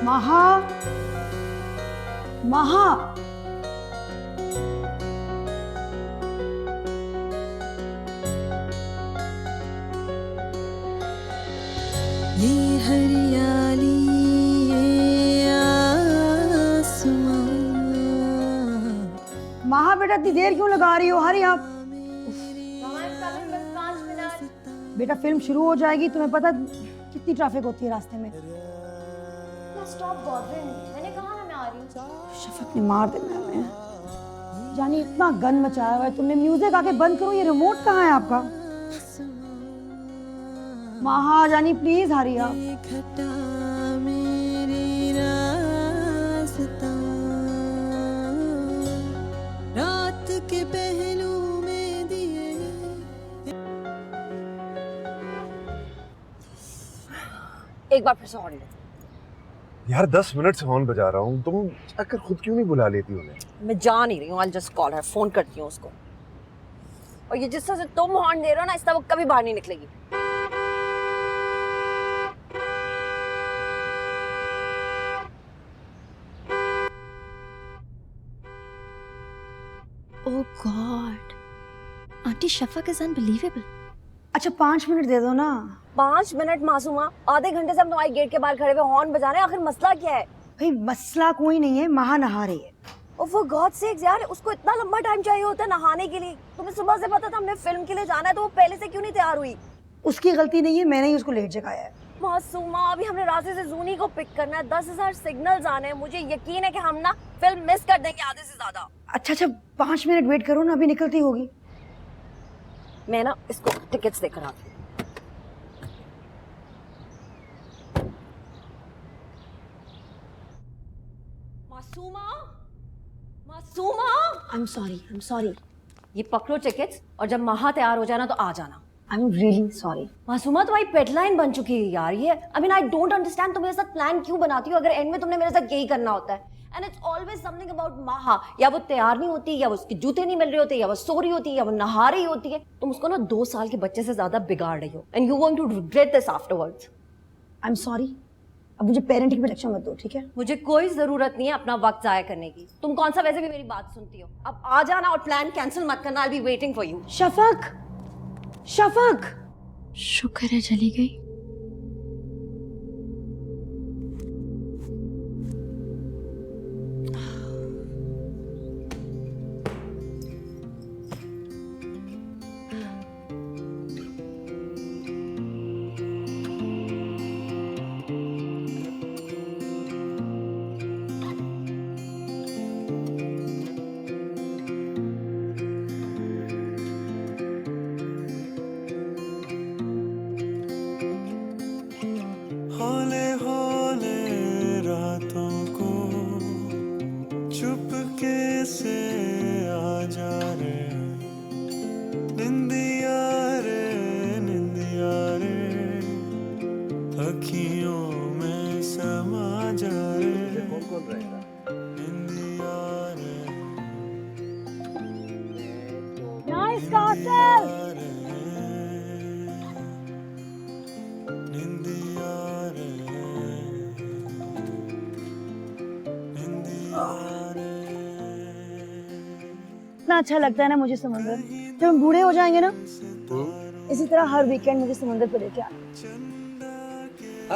महा, महा, ये हरियाली ये आसमां। महा बेटा इतनी देर क्यों लगा रही हो? हरी आप। बेटा फिल्म शुरू हो जाएगी, तुम्हें पता कितनी ट्रैफिक होती है रास्ते में। स्टॉप बॉदरिंग, मैंने कहा ना मैं आ रही हूँ। शफक ने मार देना है हमें। जानी इतना गन मचाया हुआ है तुमने। म्यूजिक आके बंद करो। ये रिमोट कहाँ है आपका? महा जानी प्लीज हरी आप। घटा मेरी रास्ता, रात के पहलू में दिए। एक बार फिर से हॉर्न दो। यार 10 मिनट से हॉर्न बजा रहा हूँ, तुम आकर खुद क्यों नहीं बुला लेती उन्हें? मैं जा नहीं रही हूँ, I'll just call her, phone करती हूँ उसको। और ये जिस तरह से तुम हॉर्न दे रहे हो ना, इस तरह वो कभी बाहर नहीं निकलेगी। Oh God, Auntie Shafaq is unbelievable. अच्छा 5 मिनट दे दो ना। 5 मिनट मासूमा, आधे घंटे से हम तुम्हारे गेट के बाहर खड़े हुए हॉर्न बजा रहे हैं। आखिर मसला क्या है? भाई मसला कोई नहीं है, महा नहा रही है। और फॉर गॉड सेक्स यार, उसको इतना लंबा टाइम चाहिए होता है नहाने के लिए। तुम्हें सुबह से पता था हमने फिल्म के लिए जाना है, तो वो पहले से क्यों नहीं तैयार हुई? उसकी गलती नहीं है, मैंने ही उसको लेट जगाया है। मासूमा, अभी हमने रास्ते से जूनी को पिक करना है, 10,000 सिग्नल्स आने हैं। मुझे यकीन है कि हम ना फिल्म मिस कर देंगे आधे से ज्यादा। अच्छा 5 मिनट वेट करो ना, अभी निकलती होगी। मैं ना इसको टिकट्स देकर आती हूँ। मासूमा, मासूमा, आई एम सॉरी। ये पकड़ो टिकट्स, और जब महा तैयार हो जाना तो आ जाना। I am really sorry. Masuma, तुम्हारी पेडलाइन बन चुकी है यार ये। I mean I don't understand, तुम मेरे साथ प्लान क्यों बनाती हो अगर एंड में तुमने मेरे साथ यही करना होता है। And it's always something about महा। या वो तैयार नहीं होती, या वो उसके जूते नहीं मिल रहे होते, या वो सो रही होती है, या वो नहा रही होती है। तुम उसको ना 2 साल के बच्चे से ज्यादा बिगाड़ रही हो। And you going to regret this afterwards. I am sorry. अब मुझे पेरेंटिंग पे लेक्चर मत दो, ठीक है? मुझे कोई जरूरत नहीं है अपना वक्त जाया करने की। तुम कौन सा वैसे भी मेरी बात सुनती हो। अब आ जाना और प्लान कैंसिल मत करना। आई will be waiting for you. Shafaq, Shafaq. शुक्र है चली गई। हौले हौले रातों को चुपके से आ जा रे, निंदिया रे, निंदिया रे, अखियों में समा जा रे, निंदिया रे। Nice castle. इतना अच्छा लगता है ना मुझे समुंदर। जब हम बूढ़े हो जाएंगे ना, इसी तरह हर वीकेंड मुझे समुंदर पे लेके आना।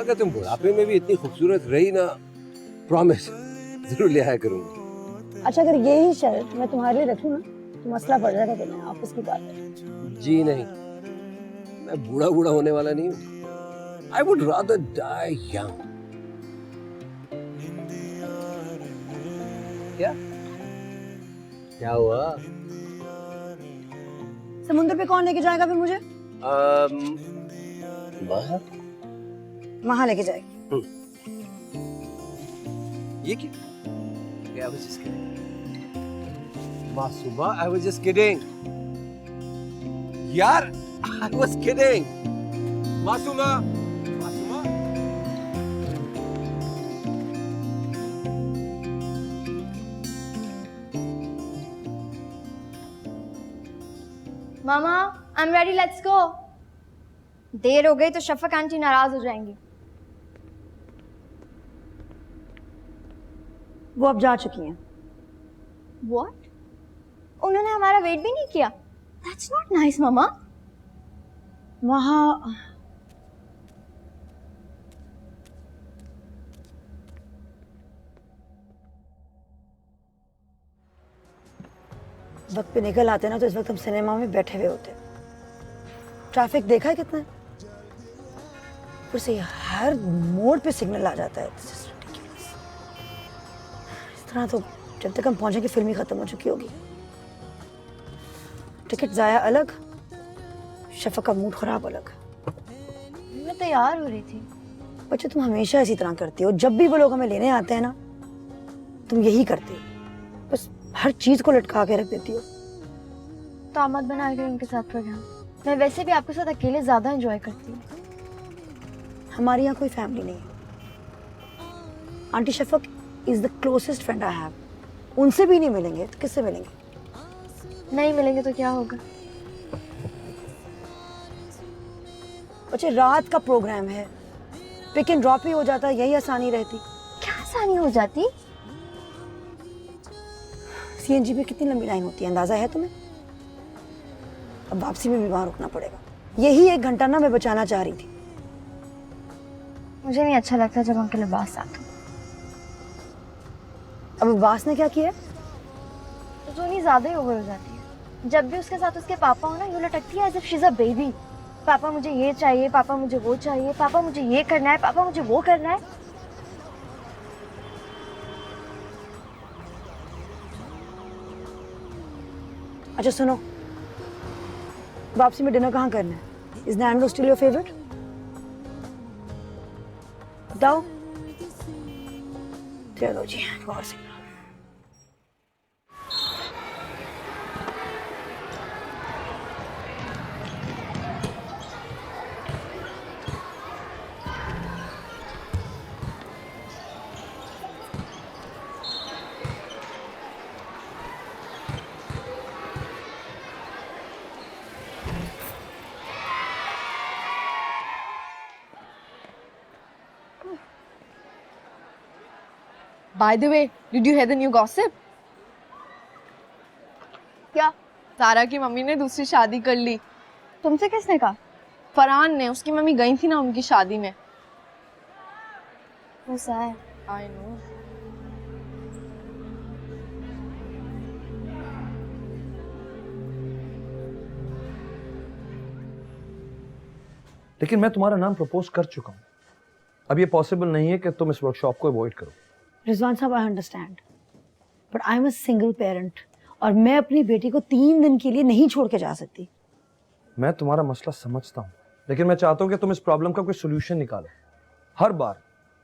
अगर तुम बुढ़ापे में भी इतनी खूबसूरत रही ना, प्रॉमिस जरूर ले आया करूंगा। अच्छा अगर यही शर्त मैं तुम्हारे लिए रखूं ना, तो मसला पड़ जाएगा तुम्हें, ऑफिस की बात है। जी नहीं, मैं बूढ़ा बूढ़ा होने वाला नहीं हूँ। I would rather die young. क्या क्या हुआ? समुंदर पे कौन लेके जाएगा फिर मुझे? बाहर वहां लेके जाएगी। ये क्या? I was just kidding. Masooma, I was just kidding. यार, I was kidding. Masooma, Masooma. मामा, I am ready, let's go. देर हो गई तो शफक आंटी नाराज हो जाएंगी। वो अब जा चुकी हैं। What? उन्होंने हमारा वेट भी नहीं किया। That's not nice, मम्मा। वहाँ वक्त पे निकल आते ना तो इस वक्त हम सिनेमा में बैठे हुए होते। ट्रैफिक देखा है कितना है? ऊपर से हर मोड़ पे सिग्नल आ जाता है। This is ridiculous। इस तरह तो जब तक हम पहुंचेंगे फिल्म ही खत्म हो चुकी होगी। टिकट जाया अलग, शफक का मूड खराब अलग। मैं तैयार हो रही थी। बच्चे तुम हमेशा इसी तरह करती हो। जब भी वो लोग हमें लेने आते हैं ना, तुम यही करती हो, बस हर चीज को लटका के रख देती हो। तो आप मत बनाएंगे उनके साथ प्रोग्राम। मैं वैसे भी आपके साथ अकेले ज्यादा एंजॉय करती हूँ। हमारे यहाँ कोई फैमिली नहीं है। Aunty Shafaq is the closest friend I have. उनसे भी नहीं मिलेंगे तो किससे मिलेंगे? नहीं मिलेंगे तो क्या होगा? बच्चे रात का प्रोग्राम है, पिक एंड ड्रॉप ही हो जाता, यही आसानी रहती। क्या आसानी हो जाती? सीएनजी में कितनी लंबी लाइन होती है अंदाजा है तुम्हें? अब वापसी में भी वहां रुकना पड़ेगा। यही 1 घंटा ना मैं बचाना चाह रही थी। मुझे नहीं अच्छा लगता जब उनके लिबास साथ हो। अब अब्बास ने क्या किया? तो जो नहीं ज्यादा ही ओवर हो जाती है। जब भी उसके साथ उसके पापा हो ना, यूं लटकती है as if she is a baby. पापा मुझे ये चाहिए, पापा मुझे वो चाहिए, पापा मुझे ये करना है, पापा मुझे वो करना है। अच्छा सुनो, वापसी में डिनर कहाँ करना है? Is Nando's still your favourite? बताओ। चलो जी, गौर से। By the way, did you hear the new gossip? क्या? सारा की मम्मी ने दूसरी शादी कर ली। तुमसे किसने कहा? फरहान ने। उसकी मम्मी गई थी ना उनकी शादी में। वो सैड। I know. लेकिन मैं तुम्हारा नाम प्रपोज कर चुका हूँ। अब ये पॉसिबल नहीं है कि तुम इस वर्कशॉप को अवॉइड करो। रिजवान साहब, I understand, but I am a single parent और मैं अपनी बेटी को 3 दिन के लिए नहीं छोड़ के जा सकती। मैं तुम्हारा मसला समझता हूँ, लेकिन मैं चाहता हूँ कि तुम इस प्रॉब्लम का कोई सोल्यूशन निकालो। हर बार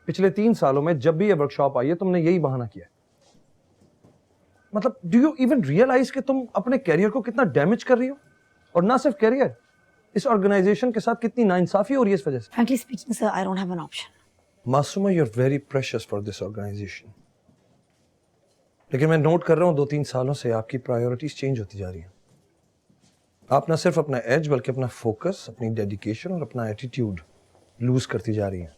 पिछले 3 सालों में जब भी ये वर्कशॉप आई है, तुमने यही बहाना किया। मतलब डू यू इवन रियलाइज कि तुम अपने कैरियर को कितना डैमेज कर रही हो? और ना सिर्फ कैरियर, इस ऑर्गेनाइजेशन के साथ कितनी नाइंसाफी हो रही है इस वजह से। Frankly speaking sir, I don't have an option. Masooma, you are very precious for this organisation. लेकिन मैं नोट कर रहा हूँ 2-3 सालों से आपकी प्रायोरिटीज चेंज होती जा रही हैं। आप ना सिर्फ अपना एज बल्कि अपना फोकस, अपनी डेडिकेशन और अपना एटीट्यूड लूज करती जा रही हैं,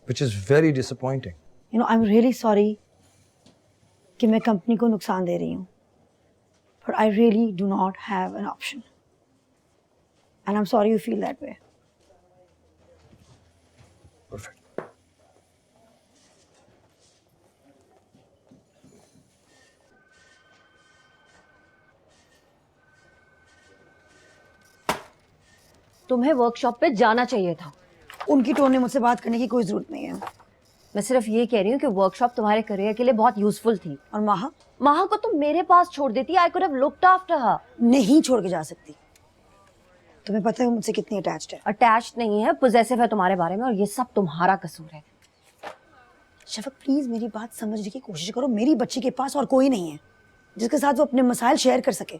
which is very disappointing. You know, I'm really sorry कि मैं कंपनी को नुकसान दे रही हूँ, but I really do not have an option, and I'm sorry you feel that way. Perfect. तुम्हें वर्कशॉप पे जाना चाहिए था। उनकी टोन ने मुझसे बात करने की कोई जरूरत नहीं है। मैं सिर्फ ये कह रही हूँ कि वर्कशॉप तुम्हारे करियर के लिए बहुत यूजफुल थी। और माहा माहा को तुम मेरे पास छोड़ देती। I could have looked after her. नहीं छोड़ के जा सकती। तुम्हें पता है वो मुझसे कितनी अटैच्ड है। अटैच्ड नहीं है, पोजेसिव है तुम्हारे बारे में, और ये सब तुम्हारा कसूर है। शफक प्लीज मेरी बात समझने की कोशिश करो। मेरी बच्ची के पास और कोई नहीं है जिसके साथ वो अपने मसाइल शेयर कर सके।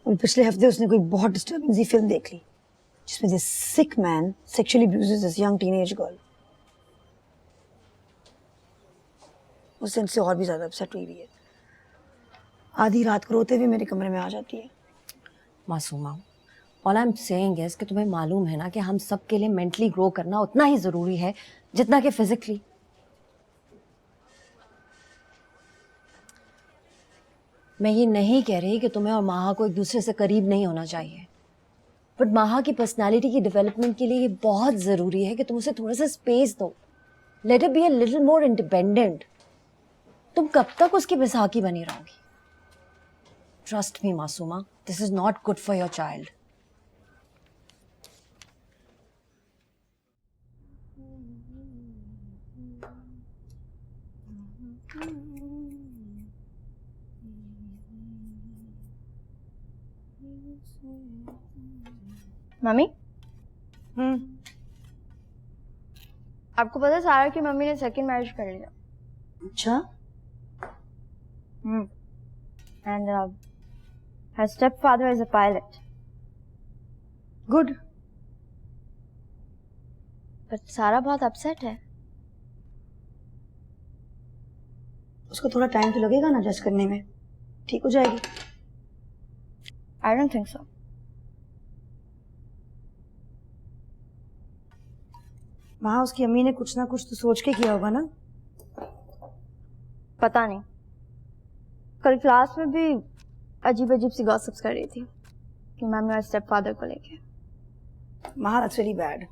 पिछले हफ्ते उसने कोई बहुत डिस्टर्बिंग सी फिल्म देख ली जिसमें this sick man sexually abuses this young teenage girl. उस दिन से और भी ज्यादा अपसेट हुई है। आधी रात को रोते हुए मेरे कमरे में आ जाती है। Masuma, all I am saying is कि तुम्हें मालूम है ना कि हम सब के लिए मेंटली ग्रो करना उतना ही जरूरी है जितना कि फिजिकली। मैं ये नहीं कह रही कि तुम्हें और माहा को एक दूसरे से करीब नहीं होना चाहिए, बट माहा की पर्सनालिटी की डेवलपमेंट के लिए ये बहुत जरूरी है कि तुम उसे थोड़ा सा स्पेस दो। Let it be a little more independent. तुम कब तक उसकी बैसाखी बनी रहोगी? Trust me Masuma, this is not good for your child. Mummy, आपको पता है सारा की मम्मी ने सेकंड मैरिज कर लिया। अच्छा, and her stepfather is a pilot. Good. But सारा बहुत अपसेट है। उसको थोड़ा टाइम तो लगेगा ना एडजस्ट करने में, ठीक हो जाएगी। I don't think so. वहाँ उसकी अम्मी ने कुछ ना कुछ तो सोच के किया होगा ना। पता नहीं, कल क्लास में भी अजीब अजीब सी गॉसिप्स कर रही थी कि मम्मी और स्टेप फादर को लेके। महा दैट्स वेरी बैड।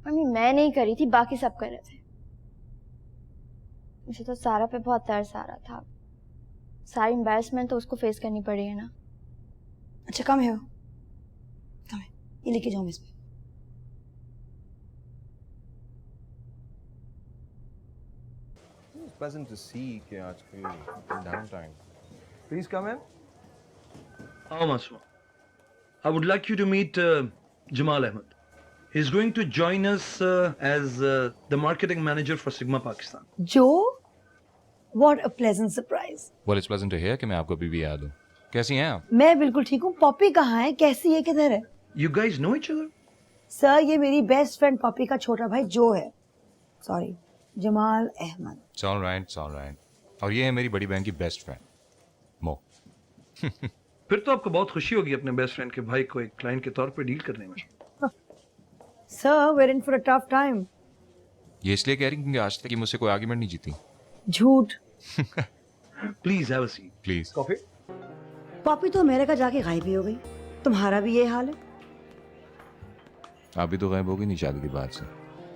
मम्मी मैं नहीं करी थी, बाकी सब कर रहे थे। मुझे तो सारा पे बहुत तरस आ रहा था। सारी एम्बैरेसमेंट तो उसको फेस करनी पड़ी है ना। अच्छा कम है, कम है, ये लेके जाओ इसमें। It's pleasant to see कि आजकल downtime. Please come in. How Masuma? I would like you to meet Jamal Ahmed. He's going to join us as the marketing manager for Sigma Pakistan. Joe, what a pleasant surprise. Well, it's pleasant to hear कि मैं आपको अभी भी याद हूँ. कैसी हैं आप? मैं बिल्कुल ठीक हूँ। पॉपी कहाँ है, कैसी है, किधर है? You guys know each other? Sir ये मेरी बेस्ट फ्रेंड पॉपी का छोटा भाई जो है, sorry Jamal Ahmed. It's all right, it's all right. और ये है मेरी बड़ी बहन की बेस्ट फ्रेंड मो। फिर तो आपको बहुत खुशी होगी अपने बेस्ट फ्रेंड के भाई को एक क्लाइंट के तौर पे डील करने में। Sir we are in for a tough time. ये इसलिए कह रही हूँ क्योंकि आज तक की मुझसे कोई आर्गुमेंट नहीं जीती. झूठ। Please have a seat. Please. Coffee? Poppy तो अमेरिका जाके गायब ही हो गई, तुम्हारा भी ये हाल है। आप भी तो गायब हो गई नहीं शादी के बाद से.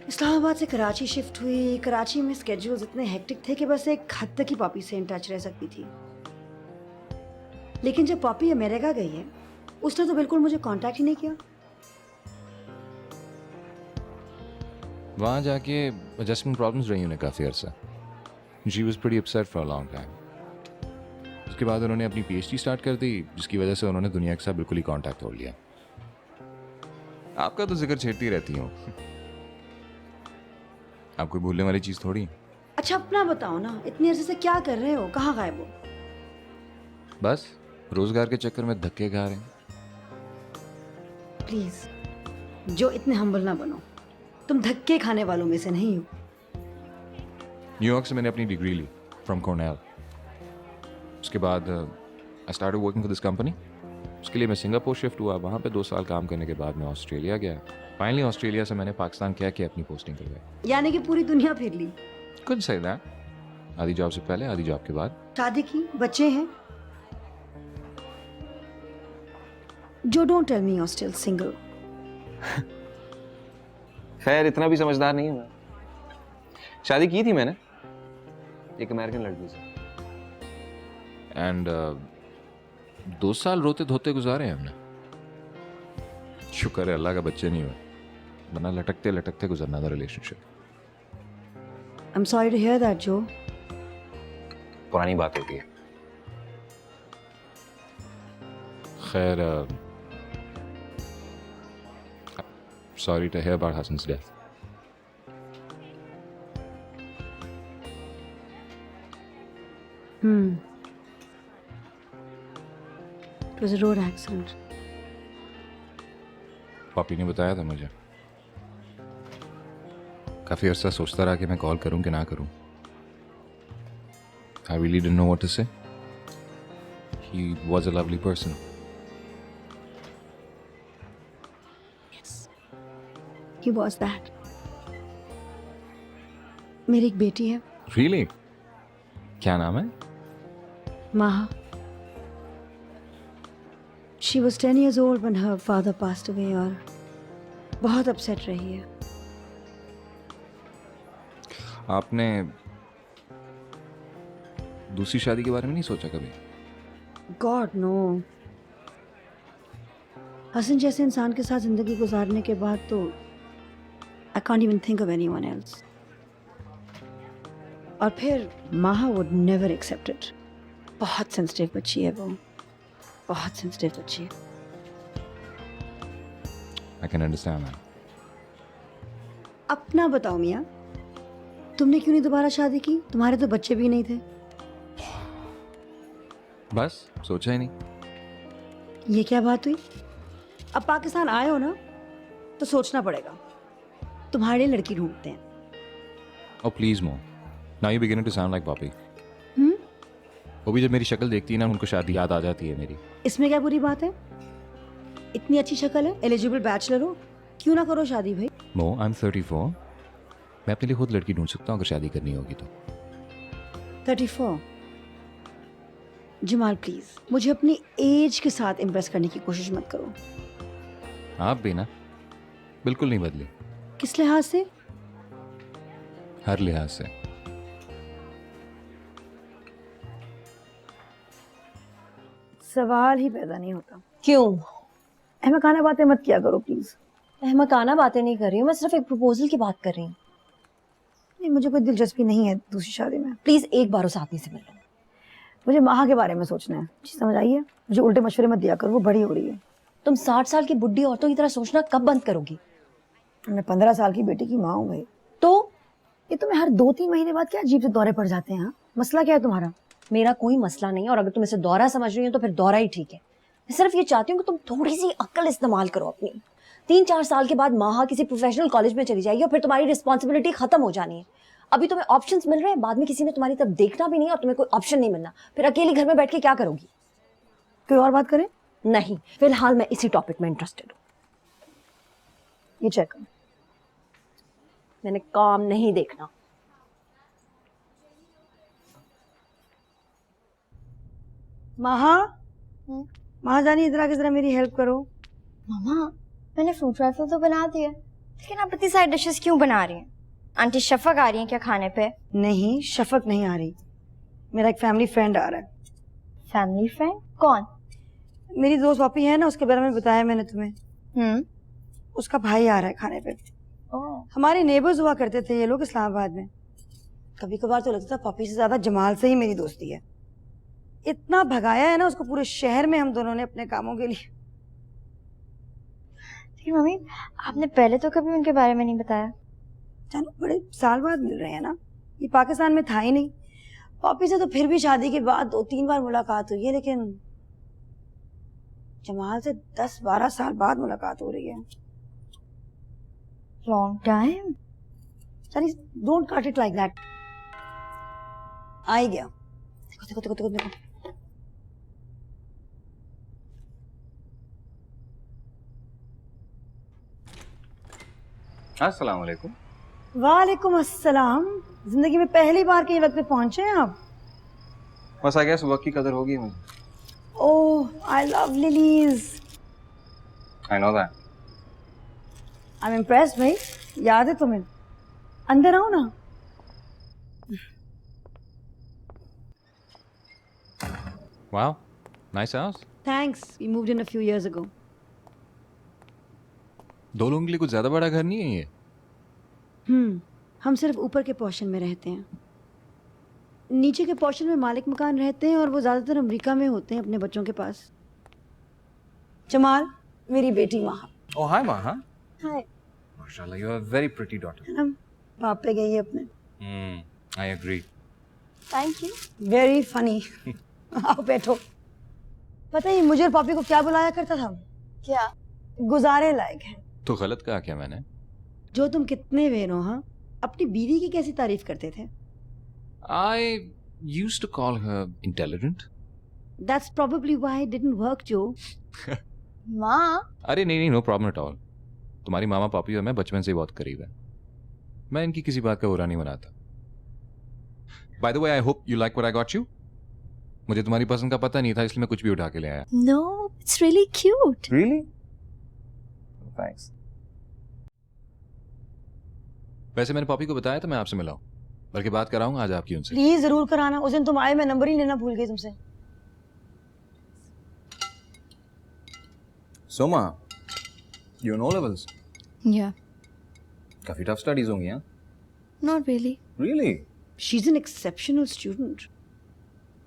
इस्लामाबाद से कराची शिफ्ट हुई। कराची में स्केड्यूल्स इतने हेक्टिक थे कि बस एक हद तक ही पॉपी से इन टच रह सकती थी। लेकिन जब पॉपी अमेरिका गई है उसने तो बिल्कुल मुझे कांटेक्ट ही नहीं किया। वहाँ जाके एडजस्टमेंट प्रॉब्लम्स रही उन्हें काफ़ी अर्सा. She was pretty upset for a long time. उसके बाद उन्होंने अपनी पीएचडी स्टार्ट कर दी जिसकी वजह से उन्होंने दुनिया के साथ बिल्कुल ही कांटेक्ट तोड़ लिया. आपका तो जिक्र छेड़ती रहती हूँ. आप कोई भूलने वाली चीज़ थोड़ी. अच्छा अपना बताओ ना, इतनी अर्से से क्या कर रहे हो, कहाँ गायब हो? बस रोजगार के चक्कर में धक्के खा रहे हैं. प्लीज जो इतने हम्बल ना बनो, तुम धक्के खाने वालों में से नहीं हो। न्यूयॉर्क से मैंने अपनी डिग्री ली फ्रॉम कॉर्नेल. उसके बाद I started working for this company. उसके लिए मैं सिंगापुर शिफ्ट हुआ. वहाँ पे 2 साल काम करने के बाद मैं ऑस्ट्रेलिया गया. फाइनली ऑस्ट्रेलिया से मैंने पाकिस्तान क्या कि अपनी पोस्टिंग करवाई. यानी कि पूरी दुनिया फिर ली। कुछ सही था. आधी जॉब से पहले आधी जॉब के बाद. शादी की, बच्चे हैं? जो don't tell me you are still single. खैर इतना भी समझदार नहीं हूँ मैं. शादी की थी मैंने एक अमेरिकन लड़की से. एंड 2 साल रोते धोते गुजारे हैं हमने. शुक्र है अल्लाह का बच्चे नहीं हुए, वरना लटकते लटकते गुजरना था relationship. I am sorry to hear that जो। पुरानी बात होती है. खैर sorry to hear about Hassan's death. It was a road accident. Poppy ने बताया था मुझे. काफी अर्सा सोचता रहा कि मैं कॉल करूं कि ना करूं. I really didn't know what to say. He was a lovely person. He was that. मेरी एक बेटी है, Really? क्या नाम है? Maha. She was 10 years old when her father passed away और बहुत upset रही है. आपने दूसरी शादी के बारे में नहीं सोचा कभी? God no. हसन जैसे इंसान के साथ जिंदगी गुजारने के बाद तो I can't even think of anyone else. और फिर माहा would never accept it. बहुत सेंसिटिव बच्ची है वो, बहुत सेंसिटिव बच्ची है. I can understand that. अपना बताओ मियाँ, तुमने क्यों नहीं दोबारा शादी की? तुम्हारे तो बच्चे भी नहीं थे. बस सोचा ही नहीं. ये क्या बात हुई? अब पाकिस्तान आए हो ना, तो सोचना पड़ेगा. तुम्हारे लिए लड़की ढूंढते हैं. Oh please Mo. Now you're beginning to sound like Poppy. वो भी जब मेरी शक्ल देखती है ना उनको शादी याद आ जाती है मेरी. इसमें क्या बुरी बात है? इतनी अच्छी शक्ल है, एलिजिबल बैचलर हो, क्यों ना करो शादी भाई. Mo, I'm 34. मैं अपने लिए खुद लड़की ढूंढ सकता हूँ अगर शादी करनी होगी तो. 34. जमाल प्लीज, मुझे अपनी एज के साथ इम्प्रेस करने की कोशिश मत करो. आप भी ना बिल्कुल नहीं बदली, किस लिहाज से? हर लिहाज से. सवाल ही पैदा नहीं होता. क्यों? अहमकाना बातें मत किया करो प्लीज. अहमकाना बातें नहीं कर रही हूँ, मैं सिर्फ एक प्रपोजल की बात कर रही हूँ. नहीं, मुझे कोई दिलचस्पी नहीं है दूसरी शादी में. प्लीज एक बार उस आदमी से मिल लो. मुझे माहा के बारे में सोचना है. जी समझ आई है? मुझे उल्टे मशवरे मत दिया करो, वो बड़ी हो रही है. तुम 60 साल की बुढ़ी औरतों की तरह सोचना कब बंद करोगी? मैं 15 साल की बेटी की माँ हूँ भाई. तो ये तुम्हें हर 2-3 महीने बाद क्या अजीब से दौरे पड़ जाते हैं? हाँ, मसला क्या है तुम्हारा? मेरा कोई मसला नहीं है, और अगर तुम इसे दौरा समझ रही हो तो फिर दौरा ही ठीक है. मैं सिर्फ ये चाहती हूँ कि तुम थोड़ी सी अक्ल इस्तेमाल करो अपनी. 3-4 साल के बाद माहा किसी प्रोफेशनल कॉलेज में चली जाएगी और फिर तुम्हारी रिस्पॉन्सिबिलिटी खत्म हो जानी है. अभी तुम्हें ऑप्शंस मिल रहे हैं, बाद में किसी ने तुम्हारी तरफ देखना भी नहीं और तुम्हें कोई ऑप्शन नहीं मिलना. फिर अकेली घर में बैठ के क्या करोगी? कोई और बात करें? नहीं, फिलहाल मैं इसी टॉपिक में इंटरेस्टेड हूँ. ये चेक करो. मैंने काम नहीं देखना. माहा, माहा जानी इधर आके जरा मेरी हेल्प करो. मम्मा, मैंने फ्रूट राइफल तो बना दिया, लेकिन आप इतनी सारी डिशेस क्यों बना रही हैं? आंटी शफक आ रही हैं क्या खाने पे? नहीं, शफक नहीं आ रही. मेरा एक फैमिली फ्रेंड आ रहा है. Family friend? कौन? मेरी दोस्त पॉपी है ना, उसके बारे में बताया मैंने तुम्हें. उसका भाई आ रहा है खाने पे. हमारे नेबर्स हुआ करते थे ये लोग इस्लामाबाद में. कभी कभार तो लगता था पॉपी से ज्यादा जमाल से ही मेरी दोस्ती है. इतना भगाया है ना उसको पूरे शहर में हम दोनों ने अपने कामों के लिए. लेकिन मम्मी, आपने पहले तो कभी उनके बारे में नहीं बताया. जानो, बड़े साल बाद मिल रहे हैं ना, ये पाकिस्तान में था ही नहीं. पॉपी से तो फिर भी शादी के बाद 2-3 बार मुलाकात हुई है, लेकिन जमाल से 10-12 साल बाद मुलाकात हो रही है. Long time. Sorry, don't cut it like that. आ ही गया. देखो देखो देखो देखो देखो. अस्सलाम वालेकुम. वालेकुम अस्सलाम. जिंदगी में पहली बार कहीं वक्त पे पहुंचे हैं आप. बस आ गया, वक्त की कदर होगी मुझे. Oh, I love lilies. I know that. I am impressed भाई. याद है तुम्हें? अंदर आओ ना. Wow, nice house. Thanks. We moved in a few years ago. 2 लोगों के लिए कुछ ज्यादा बड़ा घर नहीं है ये. हम सिर्फ ऊपर के पोर्शन में रहते हैं. नीचे के पोर्शन में मालिक मकान रहते हैं और वो ज्यादातर अमेरिका में होते हैं अपने बच्चों के पास. जमाल, मेरी बेटी माहा. Oh, hi, Ma. Huh? Hi. Mashallah, you are a very pretty daughter. हम बाप पे गई है अपने. I agree. Thank you. Very funny. आओ बैठो. पता है मुझे और पापी को क्या बुलाया करता था? क्या? गुजारे लायक है. तो गलत कहा क्या मैंने? जो तुम कितने वेर हो. हाँ, अपनी बीवी की कैसी तारीफ करते थे? I used to call her intelligent. That's probably why it didn't work, Joe. माँ, अरे नहीं, no problem at all. तुम्हारी मामा पापी और मैं बचपन से ही बहुत करीब है। मैं इनकी किसी बात का बुरा नहीं मनाता। Bye the way, I hope you like what I got you. मुझे तुम्हारी पसंद का पता नहीं था, इसलिए मैं कुछ भी उठा के ले आया। No, it's really cute. Really? Thanks. वैसे मैंने पापी को बताया था मैं आपसे मिलाऊं, बल्कि बात कराऊंगा आज आपकी उनसे। प्लीज जरूर कराना। उस दिन तुम आए, मैं नंबर ही लेना भूल गई तुमसे। Soma, you know levels? Yeah, काफी टफ स्टडीज होंगी हाँ? not really. Really? She's an exceptional student.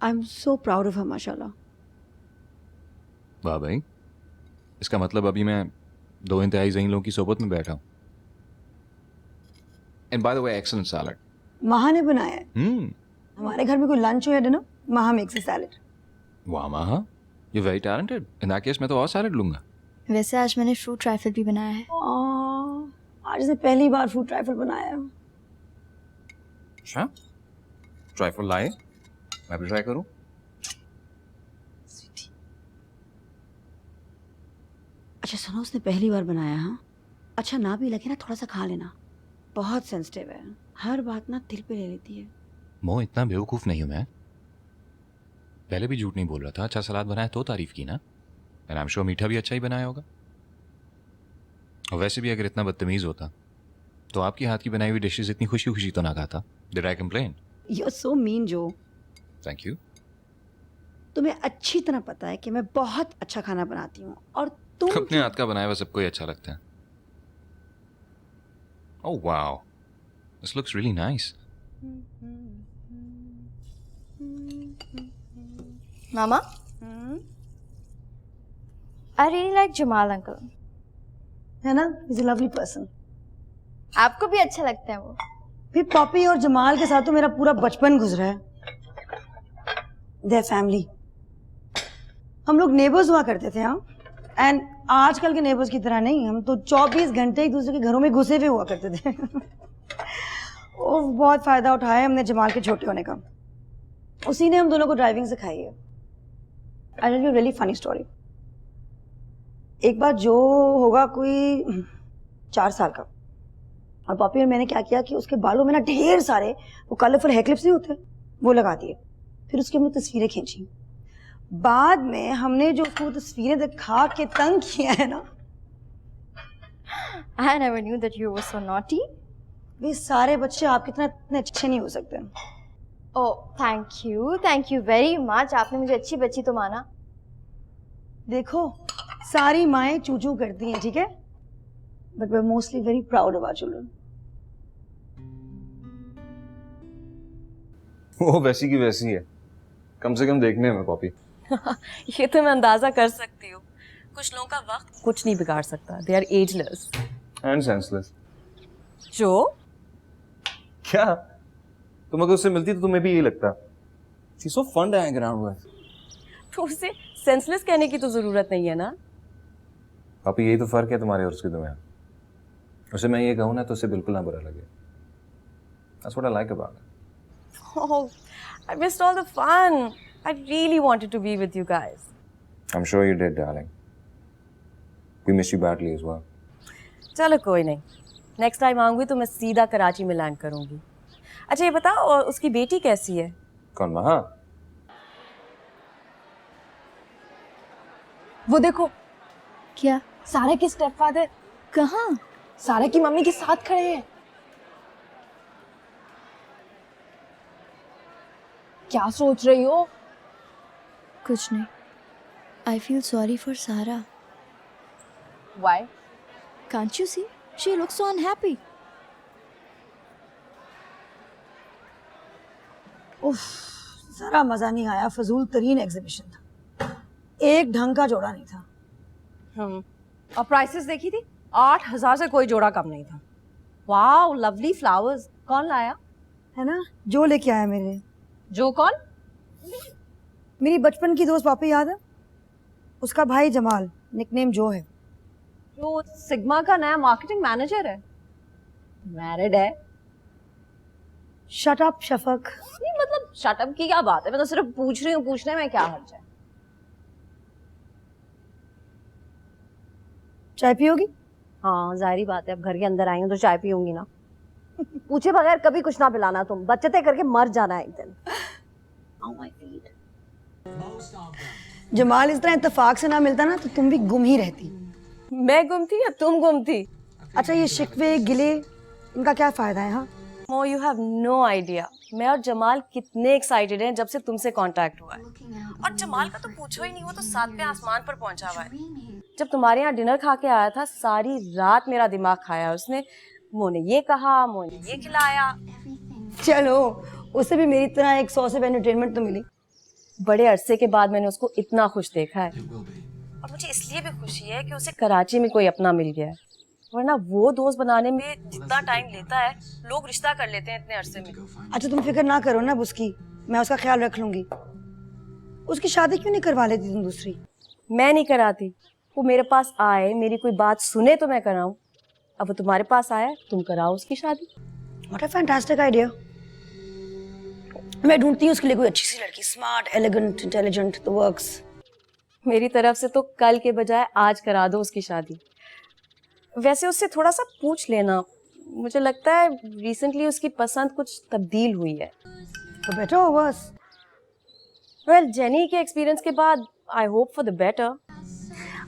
I'm so proud of her, माशाल्लाह। वाह भाई, इसका मतलब अभी मैं दो इंतहाई ज़हीन लोगों की सोबत में बैठा हूँ। And bye the way, excellent salad. महा ने बनाया है। हमारे घर में कोई लंच हो या डिनर, महा मेक्स अ सैलेड। वाह माहा, you very talented. In that case मैं तो और सैलड लूंगा। वैसे आज मैंने फ्रूट ट्राइफल भी बनाया है। आज से पहली बार फूड ट्राइफल बनाया है। अच्छा, ट्राइफल लाए, मैं भी ट्राई करूँ? अच्छा सुनो, उसने पहली बार बनाया। हाँ, अच्छा ना भी लगे ना, थोड़ा सा खा लेना। बहुत सेंसिटिव है, हर बात ना दिल पे ले लेती है। मो, इतना बेवकूफ नहीं हूं मैं। पहले भी झूठ नहीं बोल रहा था। अच्छा सलाद बनाया तो तारीफ की ना। एंड आई एम श्योर मीठा भी अच्छा ही बनाया होगा। और वैसे भी अगर इतना बदतमीज होता तो आपकी हाथ की बनाई हुई डिशेस इतनी खुशी खुशी तो ना खाता। Did I complain? You are so mean जो। Thank you. तुम्हें अच्छी तरह पता है कि मैं बहुत अच्छा खाना बनाती हूँ, और तुम अपने हाथ का बनाया हुआ सबको ही अच्छा लगता है। Oh wow, this looks really nice. Mama? I really like Jamal uncle. है ना, इज अ लवली पर्सन। आपको भी अच्छा लगता है वो? फिर पॉपी और जमाल के साथ तो मेरा पूरा बचपन गुजरा है। देयर फैमिली, हम लोग नेबर्स हुआ करते थे। हाँ, एंड आजकल के नेबर्स की तरह नहीं, हम तो 24 घंटे एक दूसरे के घरों में घुसे हुए हुआ करते थे। वो बहुत फायदा उठाया हमने जमाल के छोटे होने का। उसी ने हम दोनों को ड्राइविंग सिखाई है। I tell you really funny story. एक बार जो होगा कोई 4 साल का, और पॉपी और मैंने क्या किया कि उसके बालों में ना ढेर सारे वो कलरफुल हेयर क्लिप्स नहीं होते, वो लगा दिए। फिर उसकी हमने तस्वीरें खींची। बाद में हमने जो उसको तस्वीरें दिखा के तंग किया है ना, I never knew that you were so naughty. वे सारे बच्चे आपकी तरह इतने अच्छे नहीं हो सकते। Oh, thank you very much. आपने मुझे अच्छी बच्ची तो माना। देखो, सारी माएं चूचू करती हैं, ठीक है, but we are mostly very proud of our children. वो वैसी की वैसी है, कम से कम देखने में पॉपी। ये तो मैं अंदाजा कर सकती हूँ। कुछ लोगों का वक्त कुछ नहीं बिगाड़ सकता। They are ageless and senseless. जो क्या तुम अगर उससे मिलती तो तुम्हें भी यही लगता? She so fun to hang around with. तो उसे सेंसलेस कहने की तो जरूरत नहीं है ना। पापी, यही तो फर्क है तुम्हारे और उसके तुम्हें। उसे मैं ये कहूँ ना तो उसे बिल्कुल ना बुरा लगे। That's what I like about it. Oh, I missed all the fun. I really wanted to be with you guys. I'm sure you did, darling. We miss you badly as well. चलो कोई नहीं, next time आऊंगी तो मैं सीधा कराची में land करूंगी। अच्छा ये बताओ, और उसकी बेटी कैसी है? कौन महा? वो देखो, क्या? सारा के स्टेपफादर कहाँ? सारा की मम्मी के साथ खड़े हैं। क्या सोच रही हो? कुछ नहीं। I feel sorry for Sarah. Why? Can't you see? She looks so unhappy. उफ, जरा मजा नहीं आया। फजूल तरीन एग्जीबिशन था, एक ढंग का जोड़ा नहीं था। और प्राइसेस देखी थी? 8,000 से कोई जोड़ा कम नहीं था। Wow, lovely flowers. कौन लाया? है ना, जो लेके आया मेरे लिए। जो कौन? मेरी बचपन की दोस्त पापी, याद है? उसका भाई जमाल, निकनेम जो है। जो सिग्मा का नया मार्केटिंग मैनेजर है। मैरिड है। Shut up Shafaq. नहीं मतलब शट अप की क्या बात है, मैं तो सिर्फ पूछ रही हूँ, पूछने में क्या हर्ज है। चाय पियोगी? हाँ जाहिर बात है, अब घर के अंदर आई हूँ तो चाय पीऊंगी ना। पूछे बगैर कभी कुछ ना पिलाना, तुम बच्चे करके मर जाना है एक दिन। Oh my feet. जमाल इस तरह इत्तेफाक से ना मिलता ना तो तुम भी गुम ही रहती। मैं गुम थी या तुम गुम थी? अच्छा ये शिकवे गिले इनका क्या फायदा है? हाँ मो यू हैव नो आइडिया मैं और जमाल कितने एक्साइटेड हैं जब से तुमसे कांटेक्ट हुआ है। और जमाल का तो पूछो ही नहीं, वो तो 7वें आसमान पर पहुंचा हुआ है। जब तुम्हारे यहाँ डिनर खा के आया था, सारी रात मेरा दिमाग खाया उसने। मो ने ये कहा, मो ने ये खिलाया। चलो उससे भी मेरी तरह एक 100 से एंटरटेनमेंट तो मिली। बड़े अरसे के बाद मैंने उसको इतना खुश देखा है, और मुझे इसलिए भी खुशी है कि उसे कराची में कोई अपना मिल गया है। वरना वो दोस्त बनाने में जितना टाइम लेता है, लोग रिश्ता कर लेते हैं इतने अरसे में। अच्छा तुम फिक्र ना करो ना उसकी, मैं उसका ख्याल रख लूंगी। उसकी शादी क्यों नहीं करवा लेती तुम दूसरी? मैं नहीं कराती, वो मेरे पास आए, मेरी कोई बात सुने तो मैं कराऊं। अब वो तुम्हारे पास आया, तुम कराओ उसकी शादी। What a fantastic idea. मैं ढूंढती हूँ उसके लिए कोई अच्छी सी लड़की, smart, elegant, intelligent, the works. मेरी तरफ से तो कल के बजाय आज करा दो उसकी शादी। वैसे उससे थोड़ा सा पूछ लेना, मुझे लगता है रिसेंटली उसकी पसंद कुछ तब्दील हुई है। तो बेटर हो बस। वेल जेनी के एक्सपीरियंस के बाद I hope for the better.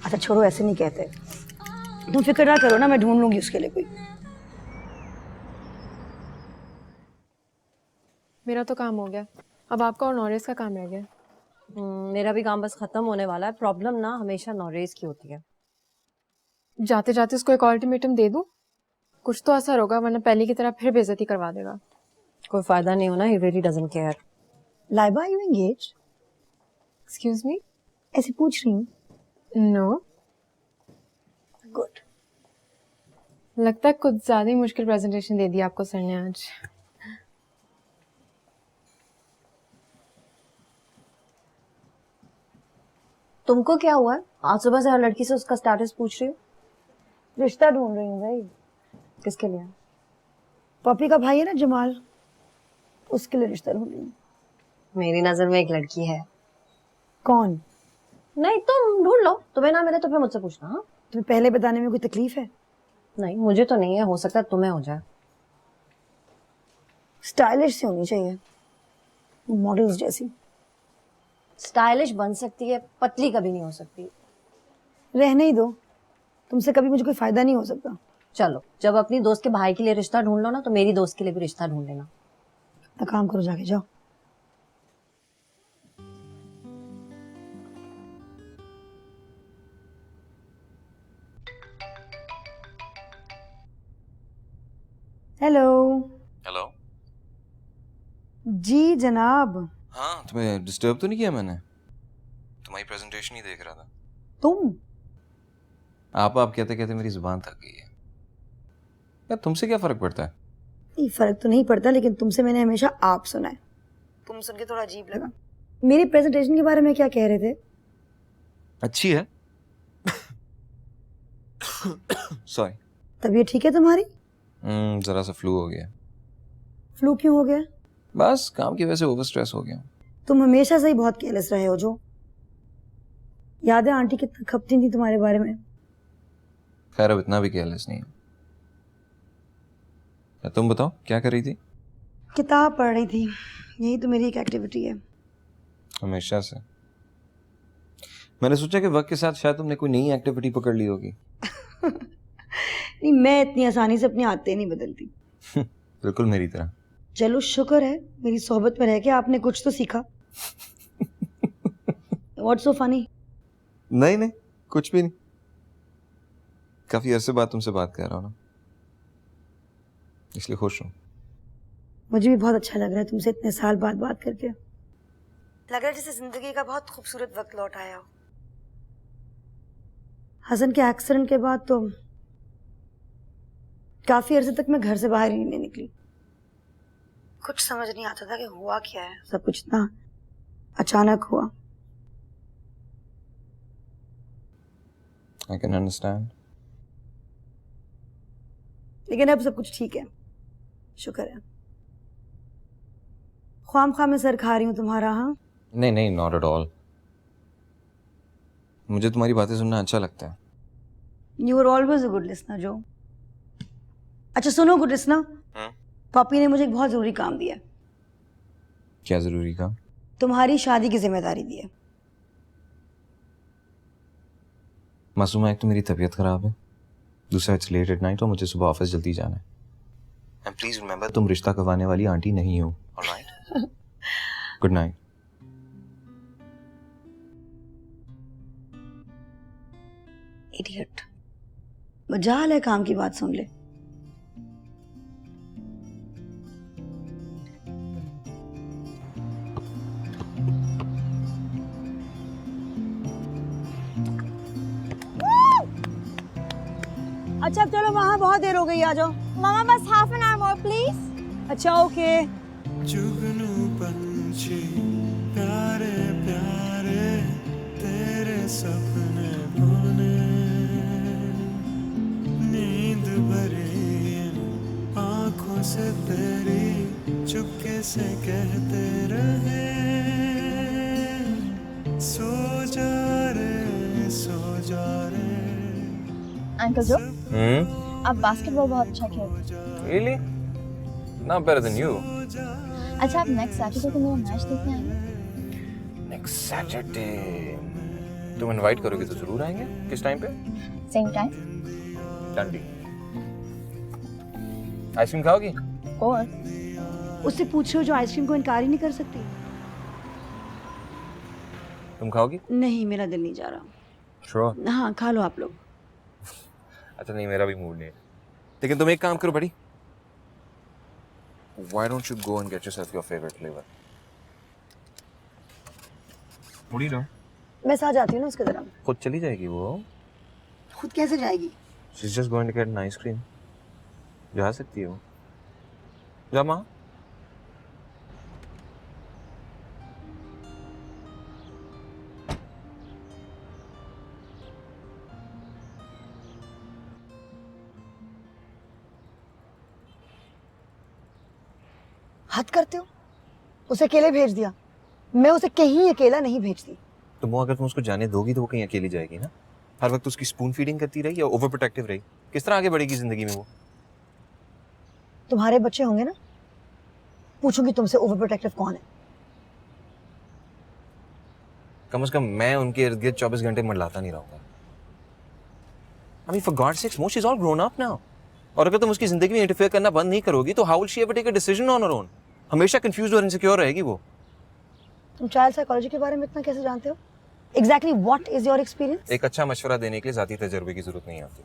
अच्छा छोड़ो, ऐसे नहीं कहते। तुम फिक्र ना करो ना, मैं ढूंढ लूंगी उसके लिए कोई। मेरा तो काम हो गया, अब आपका और नॉरेस का काम रह गया। मेरा भी काम बस खत्म होने वाला है। प्रॉब्लम ना हमेशा नॉरेस की होती है। जाते जाते उसको एक अल्टीमेटम दे दूं, कुछ तो असर होगा, वरना पहले की तरह फिर बेइज्जती करवा देगा। कोई फायदा नहीं होना, he really doesn't care. Laiba you engage? Excuse me? ऐसे पूछ रही हूँ। नो। गुड। लगता है कुछ ज्यादा ही मुश्किल प्रेजेंटेशन दे दी आपको सर ने आज। तुमको क्या हुआ है? आज सुबह से हर लड़की से उसका स्टेटस पूछ रही हो। रिश्ता ढूंढ रही हूँ भाई। किसके लिए? पपी का भाई है ना जमाल, उसके लिए रिश्ता ढूंढ रही हूँ। मेरी नजर में एक लड़की है। कौन? नहीं तुम ढूंढ लो, तुम्हें ना मिले तो फिर मुझसे पूछना। हाँ तुम्हें पहले बताने में कोई तकलीफ है? नहीं मुझे तो नहीं है, हो सकता है तुम्हें हो जाए। स्टाइलिश सी होनी चाहिए, मॉडल्स जैसी। स्टाइलिश बन सकती है, पतली कभी नहीं हो सकती। रहने ही दो, तुमसे कभी मुझे कोई फायदा नहीं हो सकता। चलो जब अपनी दोस्त के भाई के लिए रिश्ता ढूंढ लो ना, तो मेरी दोस्त के लिए भी रिश्ता ढूंढ लेना। तो काम करो, जाके जाओ। हेलो। हेलो। जी जनाब। हाँ, तुम्हें डिस्टर्ब तो नहीं किया मैंने? तुम्हारी प्रेजेंटेशन ही देख रहा था। तुम? आप कहते कहते मेरी जुबान थक गई है। यार तुमसे क्या फर्क पड़ता है? नहीं फर्क तो नहीं पड़ता, लेकिन तुमसे मैंने हमेशा आप सुना है, तुम सुन के थोड़ा अजीब लगा। मेरी प्रेजेंटेशन के बारे में क्या कह रहे थे? अच्छी है। सॉरी। तबीयत ठीक है तुम्हारी? जरा सा फ्लू हो गया। फ्लू क्यों हो गया? बस काम की वजह से ओवर स्ट्रेस हो गया। तुम हमेशा से ही बहुत केयरलेस रहे हो। जो याद है आंटी कितना खपती थी तुम्हारे बारे में। खैर अब इतना भी केयरलेस नहीं है। तुम बताओ क्या कर रही थी? किताब पढ़ रही थी, यही तो मेरी एक एक्टिविटी है। हमेशा से मैंने सोचा कि वक्त के साथ शायद तुमने कोई नई एक्टिविटी पकड़ ली होगी। नहीं, मैं इतनी आसानी से अपनी आदतें नहीं बदलती। बिल्कुल मेरी तरह। चलो शुक्र है मेरी सोहबत में रह के आपने कुछ तो सीखा। What's so funny? नहीं नहीं कुछ भी नहीं, काफी अरसे बाद तुमसे बात कर रहा हूँ ना, इसलिए खुश हूँ। मुझे भी बहुत अच्छा लग रहा है तुमसे इतने साल बाद बात करके। लग रहा है जैसे जिंदगी का बहुत खूबसूरत वक्त लौट आया हो। हसन के एक्सीडेंट के बाद तो काफी अरसे तक मैं घर से बाहर ही नहीं निकली। कुछ समझ नहीं आता था कि हुआ क्या है, सब कुछ इतना अचानक हुआ। I can understand. लेकिन अब सब कुछ ठीक है, शुक्र है। ख्वाम में सर खा रही हूँ तुम्हारा। हाँ नहीं नहीं नॉट एट ऑल, मुझे तुम्हारी बातें सुनना अच्छा लगता है। You were always a good listener, Joe. अच्छा सुनो गुड लिसनर, पापी ने मुझे एक बहुत जरूरी काम दिया है। क्या जरूरी काम? तुम्हारी शादी की जिम्मेदारी दी है। मासूमा, एक तो मेरी तबीयत खराब है, दूसरा इट्स लेट एट नाइट और मुझे सुबह ऑफिस जल्दी जाना है। एंड प्लीज रिमेंबर, तुम रिश्ता करवाने वाली आंटी नहीं हो। ऑलराइट? Good night. इडियट, मजाल है काम की बात सुन ले। अच्छा चलो वहाँ बहुत देर हो गई, आ जाओ। मामा बस half an hour more please. अच्छा ओके। जुगनू पंछी प्यारे प्यारे तेरे सपने बुने, नींद भरी आंखों से तेरी चुपके से कहते रहे, सो जा रे सो जा रे। अंकल जो आप बास्केटबॉल बहुत अच्छा खेलते हैं। Really? Not better than you. अच्छा आप नेक्स्ट सैटरडे को मेरा मैच देखने आएंगे? Next Saturday. तुम इनवाइट करोगे तो जरूर आएंगे। किस टाइम पे? Same time. Done deal. Ice cream खाओगी? और उससे पूछो जो आइसक्रीम को इनकार ही नहीं कर सकती। तुम खाओगी? नहीं मेरा दिल नहीं जा रहा। Sure. हाँ खा लो आप लोग। अच्छा नहीं, मेरा भी मूड नहीं है। लेकिन तुम एक काम करो बड़ी, Why don't you go and get yourself your favorite flavor? What do you know? मैं साथ जाती हूँ ना उसके तरफ। खुद चली जाएगी वो। खुद कैसे जाएगी? She's just going to get an ice cream. जा सकती है वो। जा माँ। हद करते हो, उसे अकेले भेज दिया। मैं उसे कहीं अकेला नहीं भेजती। तो वो अगर तुम उसको जाने दोगी तो वो कहीं अकेली जाएगी ना। हर वक्त उसकी स्पून फीडिंग करती रही या ओवर प्रोटेक्टिव रही, किस तरह आगे बढ़ेगी जिंदगी में वो? तुम्हारे बच्चे होंगे ना, पूछूंगी तुमसे ओवर प्रोटेक्टिव कौन है। कम से कम मैं उनके इर्द गिर्द 24 घंटे मंडलाता नहीं रहूंगा। I mean, for God's sakes, Mo, she's all grown up now. और अगर तुम उसकी जिंदगी में इंटरफेयर करना बंद नहीं करोगी तो how will she ever take a decision on her own? हमेशा कंफ्यूज्ड और इनसिक्योर रहेगी वो। तुम चाइल्ड साइकोलॉजी के बारे में इतना कैसे जानते हो? Exactly what is your experience? एक अच्छा मशवरा देने के लिए जाती तजुर्बे की जरूरत नहीं होती,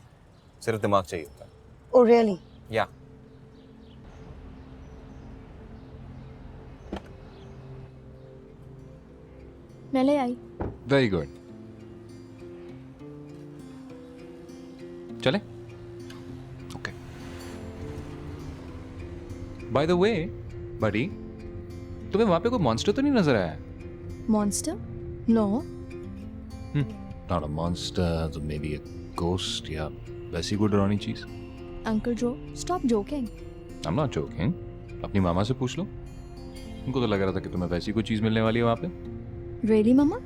सिर्फ दिमाग चाहिए होता है। Oh really? या मैं ले आई। Very good. चले? Okay. By the way buddy, तुम्हें वहां पे कोई मॉन्स्टर तो नहीं नजर आया? Monster? No. Not a monster, तो मे बी अ गोस्ट या वैसी कोई डरावनी चीज। अंकल जो, stop joking. I am not joking. अपनी मामा से पूछ लो, उनको तो लग रहा था कि तुम्हें वैसी कोई चीज मिलने वाली है वहां पे। रियली मम्मा?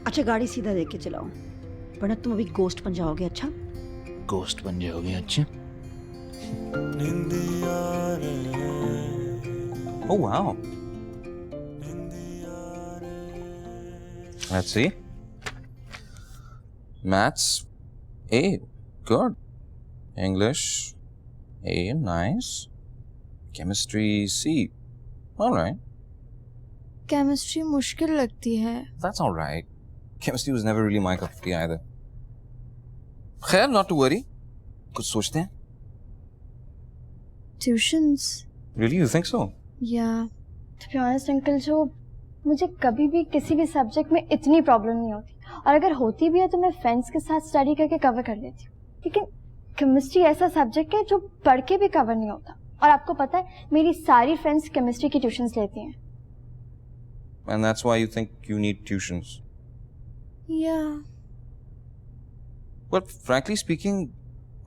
अच्छा गाड़ी सीधा देख के चलाओ, वरना तुम अभी गोस्ट बन जाओगे। अच्छा गोस्ट बन जाओगे? अच्छा। Oh wow. Let's see. Maths A, good. English A, nice. Chemistry C, all right. Chemistry मुश्किल लगती है। That's all right. Chemistry was never really my cup of tea either. खैर, not to worry. कुछ सोचते हैं? Tuitions? Really, you think so? या To be honest, uncle जो, मुझे कभी भी किसी भी सब्जेक्ट में इतनी प्रॉब्लम नहीं होती, और अगर होती भी है तो मैं फ्रेंड्स के साथ स्टडी करके कवर कर लेती हूँ। लेकिन केमिस्ट्री ऐसा सब्जेक्ट है जो पढ़ के भी कवर नहीं होता, और आपको पता है मेरी सारी फ्रेंड्स केमिस्ट्री की ट्यूशंस लेती हैं। And that's why you think you need tuitions. या Well, frankly speaking,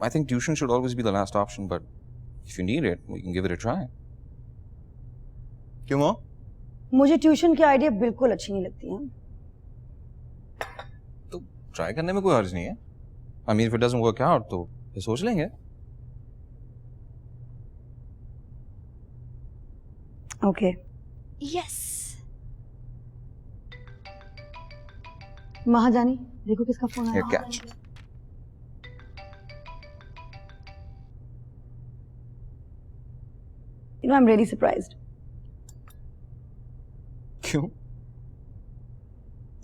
I think tuition should always be the last option, but if you need it, we can give it a try. क्यों माँ? मुझे tuition की idea बिल्कुल अच्छी नहीं लगती है। तो ट्राई करने में कोई हर्ज नहीं है। I mean, if it doesn't work out, तो फिर सोच लेंगे. ओके यस महाजानी देखो किसका फोन आया. Here, catch. You know, I'm really surprised. क्यों?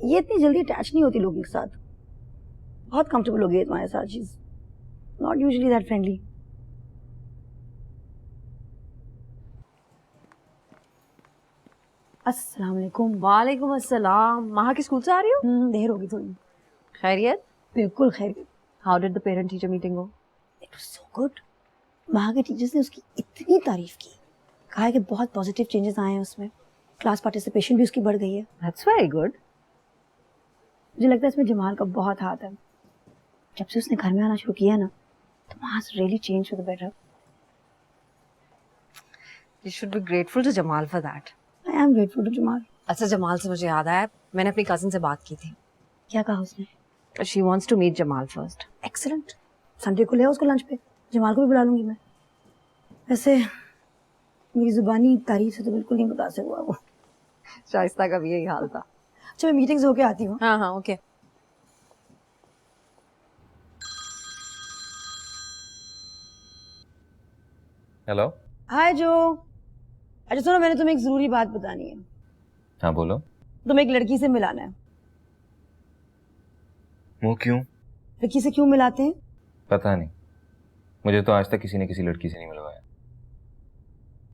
ये इतनी जल्दी अटैच नहीं होती लोगों के साथ. बहुत कंफर्टेबल हो गई है तुम्हारे साथ. She's not usually that friendly. अस्सलाम वालेकुम. वालेकुम अस्सलाम. महा की स्कूल से आ रही हो? देर होगी थोड़ी. खैरियत? बिल्कुल खैरियत. How did the parent teacher meeting go? It was so good. वहाँ के टीचर्स ने उसकी इतनी तारीफ की. कहा है कि बहुत पॉजिटिव चेंजेस आए हैं उसमें. क्लास पार्टिसिपेशन भी उसकी बढ़ गई है. That's very good. मुझे लगता है इसमें जमाल का बहुत हाथ है. जब से उसने घर में आना शुरू किया ना, तो वहाँ से really change for the better. You should be grateful to Jamal for that. I am grateful to Jamal. अच्छा, जमाल से मुझे याद आया, मैंने अपनी कजिन से बात की थी. क्या कहा उसने? She wants to meet Jamal first. Excellent. Sunday को ले आओ उसको लंच पे. जमाल को भी बुला लूंगी मैं. वैसे मेरी जुबानी तारीफ से तो बिल्कुल नहीं मुतासिर हुआ वो. शाइस्ता का भी यही हाल था. अच्छा मैं मीटिंग्स होके आती हूँ. हाँ हाँ ओके. हेलो. हाय जो. अच्छा सुनो, मैंने तुम्हें एक जरूरी बात बतानी है. हाँ बोलो. तुम्हें एक लड़की से मिलाना है. वो क्यों? लड़की से क्यों मिलाते हैं? पता नहीं, मुझे तो आज तक किसी ने किसी लड़की से नहीं मिलवाया.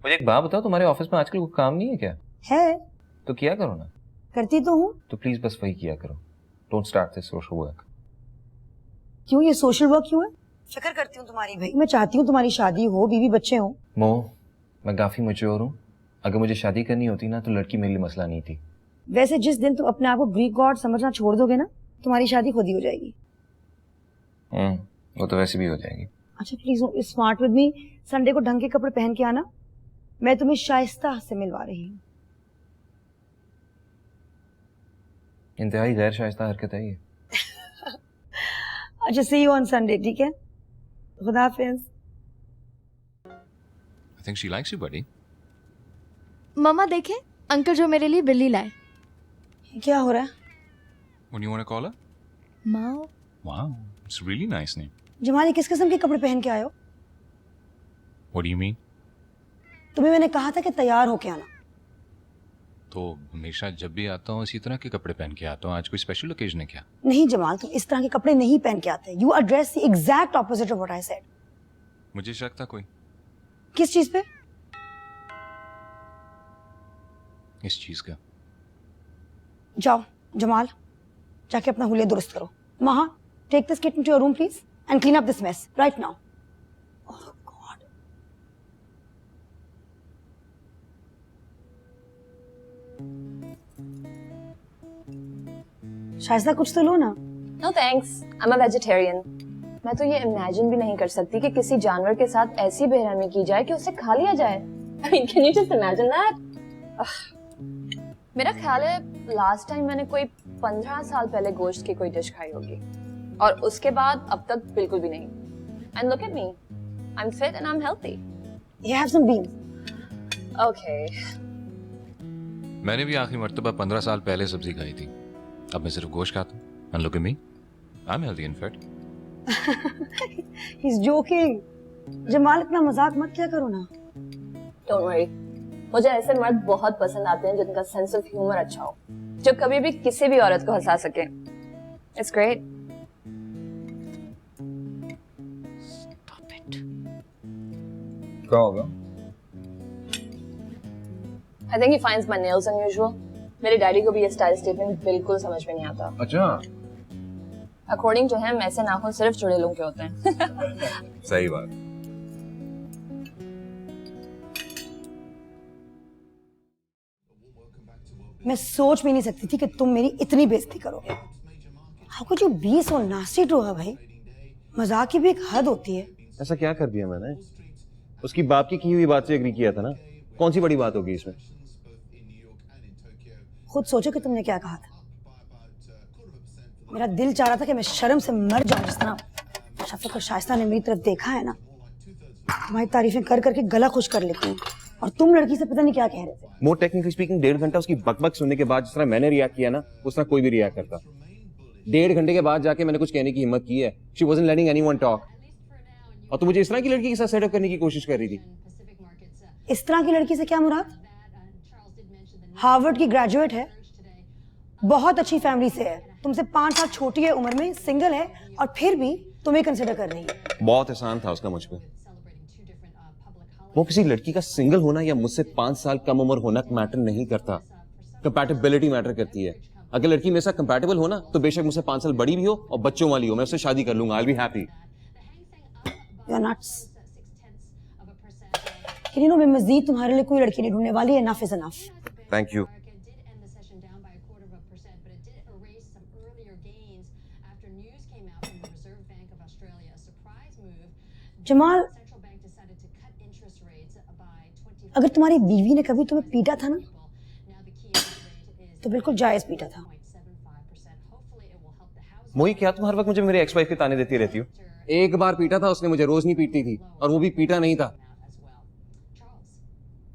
मुझे एक बात बताओ, तुम्हारे ऑफिस में आजकल कोई काम नहीं है क्या? है. तो किया करो ना. करती तो हूँ. तो प्लीज बस वही किया करो. Don't start this social work. क्यों, ये सोशल वर्क क्यों है? फिक्र करती हूँ तुम्हारी भाई. मैं चाहती हूँ तुम्हारी शादी हो, बीवी बच्चे हो. मो, मैं काफी मैच्योर हूँ. अगर मुझे शादी करनी होती ना तो लड़की मेरे लिए मसला नहीं थी. वैसे जिस दिन तुम अपने आप को ग्रीक गॉड समझना छोड़ दोगे ना, तुम्हारी शादी खुद ही हो जाएगी. वो तो वैसे भी हो जाएगी. अच्छा please smart with me. Sunday को ढंग के कपड़े पहन के आना. मैं तुम्हें शाइस्ता से मिलवा रही हूँ. इंतहाई गैर शाइस्ता हरकत है ये. अच्छा सी यू ऑन संडे. ठीक है, खुदा हाफिज. I think she likes you, buddy. मम्मा देखें अंकल जो मेरे लिए बिल्ली लाए. क्या हो रहा है? What do you want to call her? Mao. Wow, it's a really nice name. Jamali किस किस्म के कपड़े पहन के आए हो? What do you mean? तुम्हें मैंने कहा था कि तैयार होके आना. तो हमेशा जब भी आता हूँ इसी तरह के कपड़े पहन के आता हूँ. आज कोई स्पेशल ओकेजन है क्या? नहीं जमाल, तुम इस तरह के कपड़े नहीं पहन के आते. You are dressed the exact opposite of what I said. मुझे शक था कोई. किस चीज पे? इस चीज का. जाओ जमाल, जाके अपना हुलिया दुरुस्त करो. Maha, take this kit into your room please and clean up this mess right now. Oh God. Shaista कुछ तो लो ना. No thanks, I am a vegetarian. मैं तो ये इमेजिन भी नहीं कर सकती कि किसी जानवर के साथ ऐसी बेरहमी की जाए कि उसे खा लिया जाए. I mean, can you just imagine that? मेरा ख्याल है लास्ट टाइम मैंने कोई 15 साल पहले गोश्त की कोई डिश खाई होगी और उसके बाद अब तक बिल्कुल भी नहीं. And look at me, I'm fit and I'm healthy. You have some beans. Okay. मैंने भी आखिरी मर्तबा 15 साल पहले सब्जी खाई थी. अब मैं सिर्फ गोश्त खाता हूँ. And look at me, I'm healthy and fit. He's joking. Jamal इतना मजाक मत किया करो ना. Don't worry. मुझे ऐसे मर्द बहुत पसंद आते हैं जिनका सेंस ऑफ ह्यूमर अच्छा हो, जो कभी भी किसी भी औरत को हंसा सके. It's great. Stop it. क्या होगा? I think he finds my nails unusual. मेरे डैडी को भी ये स्टाइल स्टेटमेंट बिल्कुल समझ में नहीं आता. अच्छा. According to him, ऐसे नाखून सिर्फ चुड़ैलों के होते हैं. सही बात. मैं सोच भी नहीं सकती थी कि तुम मेरी इतनी बेइज्जती करोगे. How could you be so nasty to her भाई? मजाक की भी एक हद होती है. ऐसा क्या कर दिया मैंने? उसकी बाप की हुई बात से एग्री किया था ना. कौन सी बड़ी बात होगी इसमें? खुद सोचो कि तुमने क्या कहा था. मेरा दिल चाह रहा था कि मैं शर्म से मर जाऊं जिस तरह शफक और शाइस्ता ने मेरी तरफ देखा है ना, तुम्हारी तारीफें कर करके गला खुश कर लेती हूँ, और तुम लड़की से पता नहीं क्या कह रहे थे। मोर टेक्निकली स्पीकिंग 1.5 घंटा उसकी बकबक सुनने के बाद जिस तरह मैंने रिएक्ट किया ना, उस तरह कोई भी रिएक्ट करता। 1.5 घंटे के बाद जाके मैंने कुछ कहने की हिम्मत की है। She wasn't letting anyone talk. और तू मुझे इस तरह की लड़की के साथ सेटअप करने की कोशिश कर रही थी। इस तरह की लड़की से क्या मुराद? हार्वर्ड की ग्रेजुएट है, बहुत अच्छी फैमिली से है, तुमसे 5 साल छोटी है उम्र में, सिंगल है, और फिर भी तुम्हें कंसिडर कर रही है। बहुत एहसान था उसका मुझ पे। वो किसी लड़की का सिंगल होना या मुझसे 5 साल कम उम्र होना मैटर नहीं करता, कंपैटिबिलिटी मैटर करती है। अगर लड़की मेरे साथ कंपैटिबल हो ना, तो बेशक मुझसे 5 साल बड़ी भी हो और बच्चों वाली हो, मैं उससे शादी कर लूंगा। I will be happy. You are nuts. मैं मजीद तुम्हारे लिए कोई लड़की नहीं ढूंढने वाली। Enough is enough. Thank you. Jamal, अगर तुम्हारी बीवी ने कभी तुम्हें पीटा था ना, तो बिल्कुल जायज पीटा था। मोही, क्या तुम हर वक्त मुझे मेरे एक्स वाइफ के ताने देती रहती हो? एक बार पीटा था उसने मुझे, रोज नहीं पीटती थी, और वो भी पीटा नहीं था,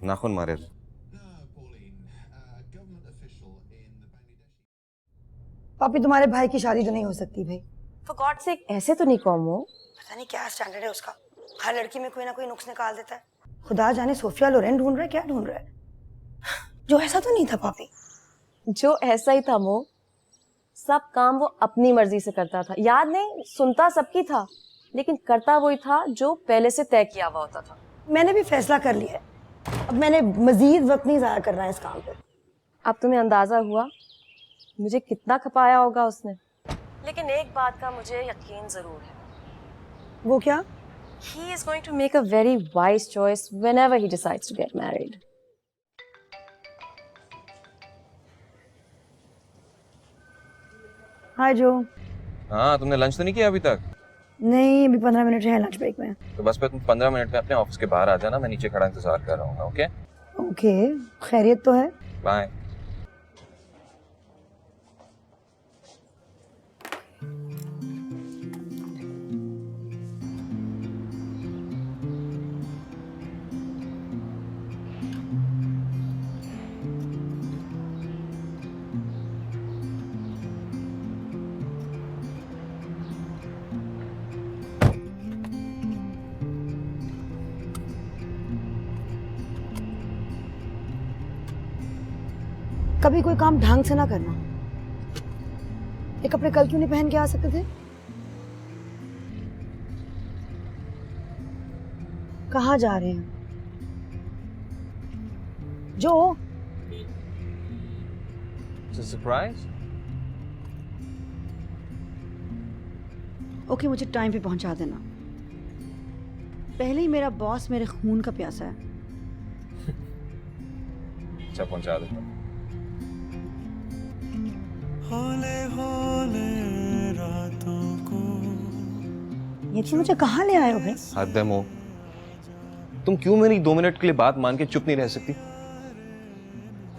नाखून मारे थे। पापी, तुम्हारे भाई की शादी तो नहीं हो सकती भाई। For God's sake, ऐसे तो नहीं कहो। पता नहीं क्या स्टैंडर्ड है उसका, हर लड़की में कोई ना कोई नुक्स निकाल देता है। खुदा जाने सोफिया लोरेन ढूंढ रहा है, क्या ढूंढ रहा है। जो ऐसा तो नहीं था पापी। जो ऐसा ही था मो, सब काम वो अपनी मर्जी से करता था। याद नहीं, सुनता सबकी था, लेकिन करता वही था जो पहले से तय किया हुआ होता था। मैंने भी फैसला कर लिया है, अब मैंने मजीद वक्त नहीं जाया करना है इस काम पे। अब तुम्हें अंदाजा हुआ मुझे कितना खपाया होगा उसने, लेकिन एक बात का मुझे यकीन जरूर है। वो क्या? He is going to make a very wise choice whenever he decides to get married. हाय जो। हाँ, तुमने लंच तो नहीं किया अभी तक? नहीं, अभी 15 मिनट है लंच ब्रेक में। तो बस पे तुम 15 मिनट में अपने ऑफिस के बाहर आ जाना, मैं नीचे खड़ा इंतजार कर रहा हूँ। ओके ओके, खैरियत तो है? बाय। कभी कोई काम ढंग से ना करना। ये कपड़े कल क्यों नहीं पहन के आ सकते थे? कहाँ जा रहे हैं जो? सरप्राइज। ओके, मुझे टाइम पे पहुंचा देना। पहले ही मेरा बॉस मेरे खून का प्यासा है। अच्छा, पहुंचा दूंगा। होले होले रातों को। ये तुम मुझे कहाँ ले आए हो भाई? हद है मो, तुम क्यों मेरी 2 मिनट के लिए बात मान के चुप नहीं रह सकती?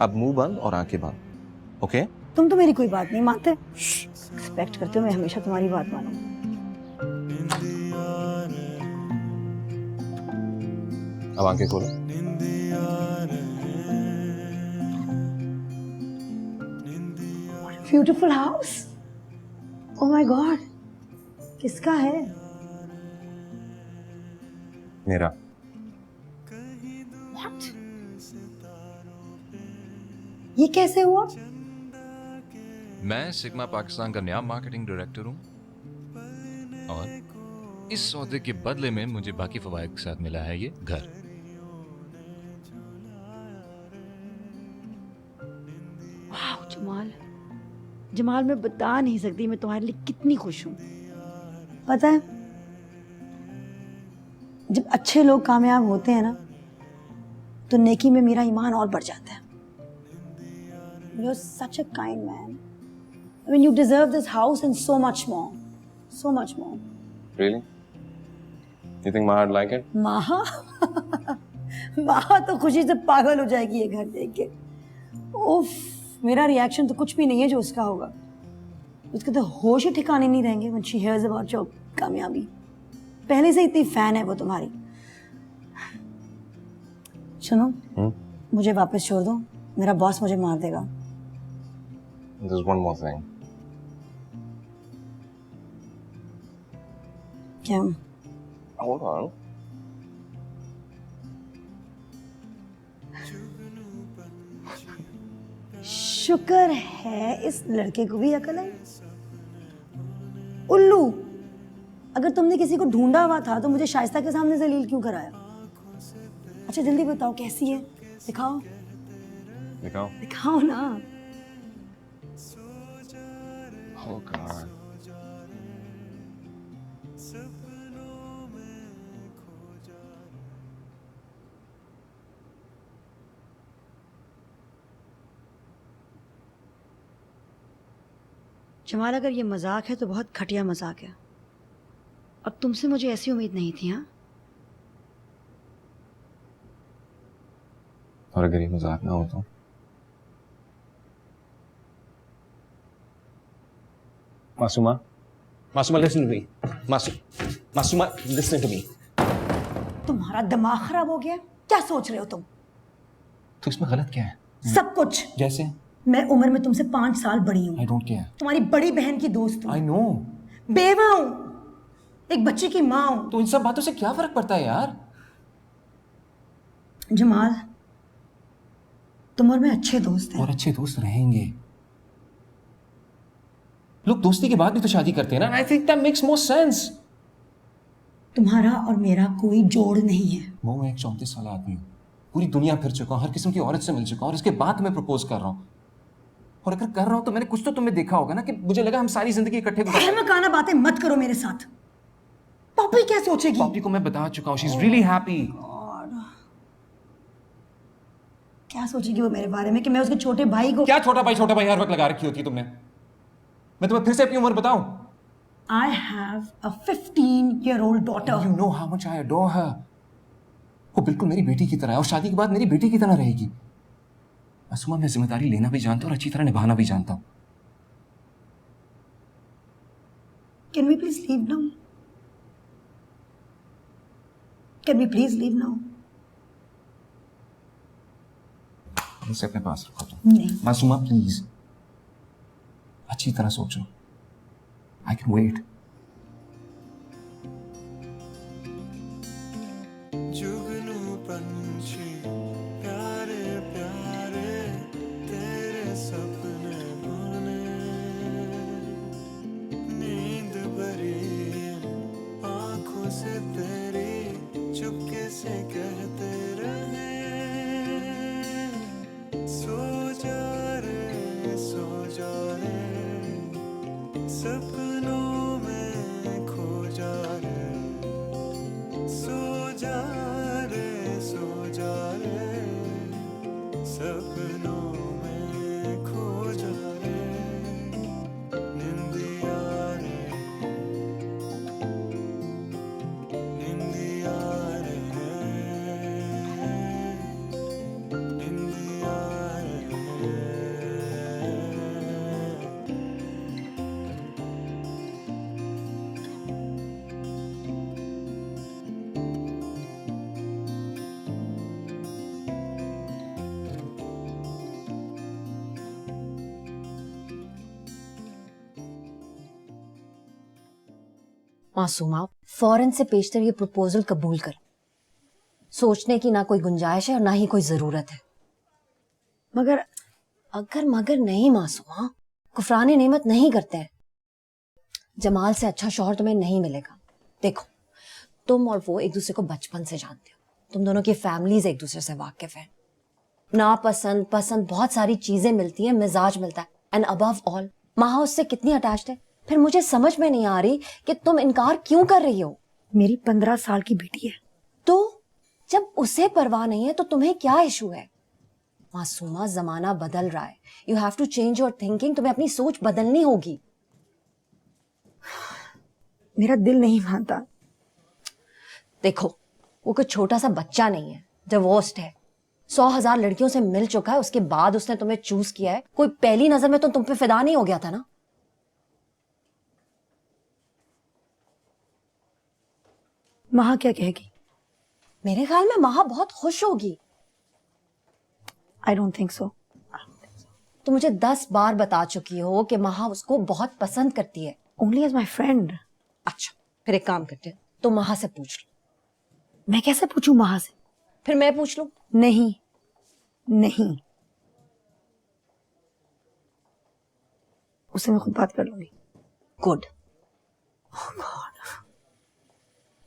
अब मुंह बंद और आंखें बंद। ओके? तुम तो मेरी कोई बात नहीं मानते। एक्सपेक्ट करते हो मैं हमेशा तुम्हारी बात मानूं। अब आंखें खोलो। Beautiful house. Oh my God, किसका है? मेरा। What? ये कैसे हुआ? मैं सिग्मा पाकिस्तान का नया मार्केटिंग डायरेक्टर हूँ, और इस सौदे के बदले में मुझे बाकी फवायद के साथ मिला है ये घर। वाह जमाल, जमाल मैं बता नहीं सकती मैं तुम्हारे लिए कितनी खुश हूँ। पता है, जब अच्छे लोग कामयाब होते हैं ना, तो नेकी में मेरा ईमान और बढ़ जाता है। You're such a kind man. I mean, you deserve this house and so much more. So much more. Really? You think Maha would like it? माहा माहा तो खुशी से पागल हो जाएगी ये घर देख के। उफ, मेरा रिएक्शन तो कुछ भी नहीं है जो उसका होगा। उसके तो होश ही ठिकाने नहीं रहेंगे when she hears about your कामयाबी। पहले से इतनी फैन है वो तुम्हारी। सुनो, मुझे वापस छोड़ दो, मेरा बॉस मुझे मार देगा। There's one more thing. क्या? Hold on. शुक्र है इस लड़के को भी अकल है। उल्लू, अगर तुमने किसी को ढूंढा हुआ था तो मुझे शाइस्ता के सामने जलील क्यों कराया? अच्छा जल्दी बताओ कैसी है, दिखाओ दिखाओ दिखाओ ना। Oh God. जमाल, अगर ये मजाक है तो बहुत घटिया मजाक है, और तुमसे मुझे ऐसी उम्मीद नहीं थी। हाँ, और अगर ये मजाक ना हो तो? Masuma, Masuma listen to me. Masuma listen to me. तुम्हारा दिमाग खराब हो गया? क्या सोच रहे हो तुम? तो इसमें गलत क्या है? सब कुछ। जैसे? मैं उम्र में तुमसे 5 साल बड़ी हूँ। I don't care. तुम्हारी बड़ी बहन की दोस्त हूँ। I know. बेवा हूँ, एक बच्चे की माँ हूँ। तो इन सब बातों से क्या फर्क पड़ता है यार? जमाल, तुम और मैं अच्छे दोस्त हैं। और अच्छे दोस्त रहेंगे। लोग दोस्ती के बाद भी तो शादी करते हैं ना। I think that makes more sense. तुम्हारा और मेरा कोई जोड़ नहीं है। वो मैं एक 34 साल आदमी हूँ, पूरी दुनिया फिर चुका हूँ, हर किस्म की औरत से मिल चुका हूँ, और इसके बाद तुम्हें प्रपोज कर रहा हूँ। और अगर कर रहा हूँ तो मैंने कुछ तो तुम्हें देखा होगा ना, कि मुझे लगा हम सारी जिंदगी इकट्ठे गुजार। मकाना बातें मत करो मेरे साथ। पॉपी क्या सोचेगी? पॉपी को मैं बता चुका हूँ, शी इज रियली हैप्पी। क्या सोचेगी वो मेरे बारे में कि मैं उसके छोटे भाई को? क्या छोटा भाई हर वक्त लगा रखी होती है तुमने? मैं तुम्हें फिर से अपनी उम्र बताऊं? I have a 15-year-old daughter. You know how much I adore her. वो बिल्कुल मेरी बेटी की तरह है, और शादी के बाद मेरी बेटी की तरह रहेगी। मासूमा, मैं जिम्मेदारी लेना भी जानता हूँ और अच्छी तरह निभाना भी जानता हूँ। Can we please leave now? Can we please leave now? इसे अपने पास रखो तुम। नहीं। मासूमा प्लीज, अच्छी तरह सोचो। I can wait. जुगनू पंछी प्यारे प्यारे तेरे सपने बुने, नींद भरी आंखों से तेरी चुपके से कहते रहे, सो जा रे सपनों में खो जा रे, सो जा रे सपनों में खो जा रे, निंदिया रे निंदिया रे निंदिया रे। मासूमा, फौरन से पेशतर ये प्रपोजल कबूल कर। सोचने की ना कोई गुंजाइश है और ना ही कोई जरूरत है। मगर अगर मगर नहीं मासूमा, कुफरानी नेमत नहीं करते हैं। जमाल से अच्छा शौहर तुम्हें नहीं मिलेगा। देखो, तुम और वो एक दूसरे को बचपन से जानते हो, तुम दोनों की फैमिलीज एक दूसरे से वाकिफ हैं। नापसंद पसंद बहुत सारी चीजें मिलती हैं, मिजाज मिलता है, एंड अबव ऑल माहा उससे कितनी अटैच्ड है। फिर मुझे समझ में नहीं आ रही कि तुम इनकार क्यों कर रही हो। मेरी 15 साल की बेटी है। तो जब उसे परवाह नहीं है तो तुम्हें क्या इशू है? मासूमा, जमाना बदल रहा है, you have to change your thinking. तुम्हें अपनी सोच बदलनी होगी। मेरा दिल नहीं मानता। देखो, वो कोई छोटा सा बच्चा नहीं है, डिवोर्स्ड है, 100,000 लड़कियों से मिल चुका है, उसके बाद उसने तुम्हें चूज किया है। कोई पहली नजर में तो तुम पे फिदा नहीं हो गया था ना। महा क्या कहेगी? मेरे ख्याल में महा बहुत खुश होगी। I don't think so. तो मुझे 10 बार बता चुकी हो कि महा उसको बहुत पसंद करती है। Only as my friend. अच्छा, फिर एक काम करते हैं, तो महा से पूछ लो। मैं कैसे पूछूं महा से? फिर मैं पूछ लूं? नहीं नहीं, उससे मैं खुद बात कर लूंगी। गुड।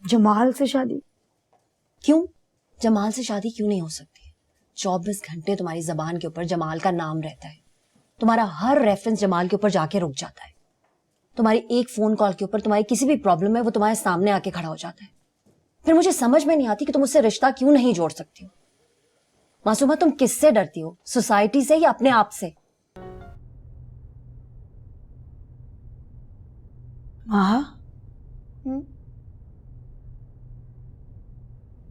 जमाल से शादी? क्यों? जमाल से शादी क्यों नहीं हो सकती? 24 घंटे तुम्हारी जबान के ऊपर जमाल का नाम रहता है। तुम्हारा हर रेफरेंस जमाल के ऊपर जाके रुक जाता है। तुम्हारी एक फोन कॉल के ऊपर तुम्हारी किसी भी प्रॉब्लम है वो तुम्हारे सामने आके खड़ा हो जाता है। फिर मुझे समझ में नहीं आती कि तुम उससे रिश्ता क्यों नहीं जोड़ सकती हो। मासूमा, तुम किससे डरती हो? सोसाइटी से या अपने आप से? महा,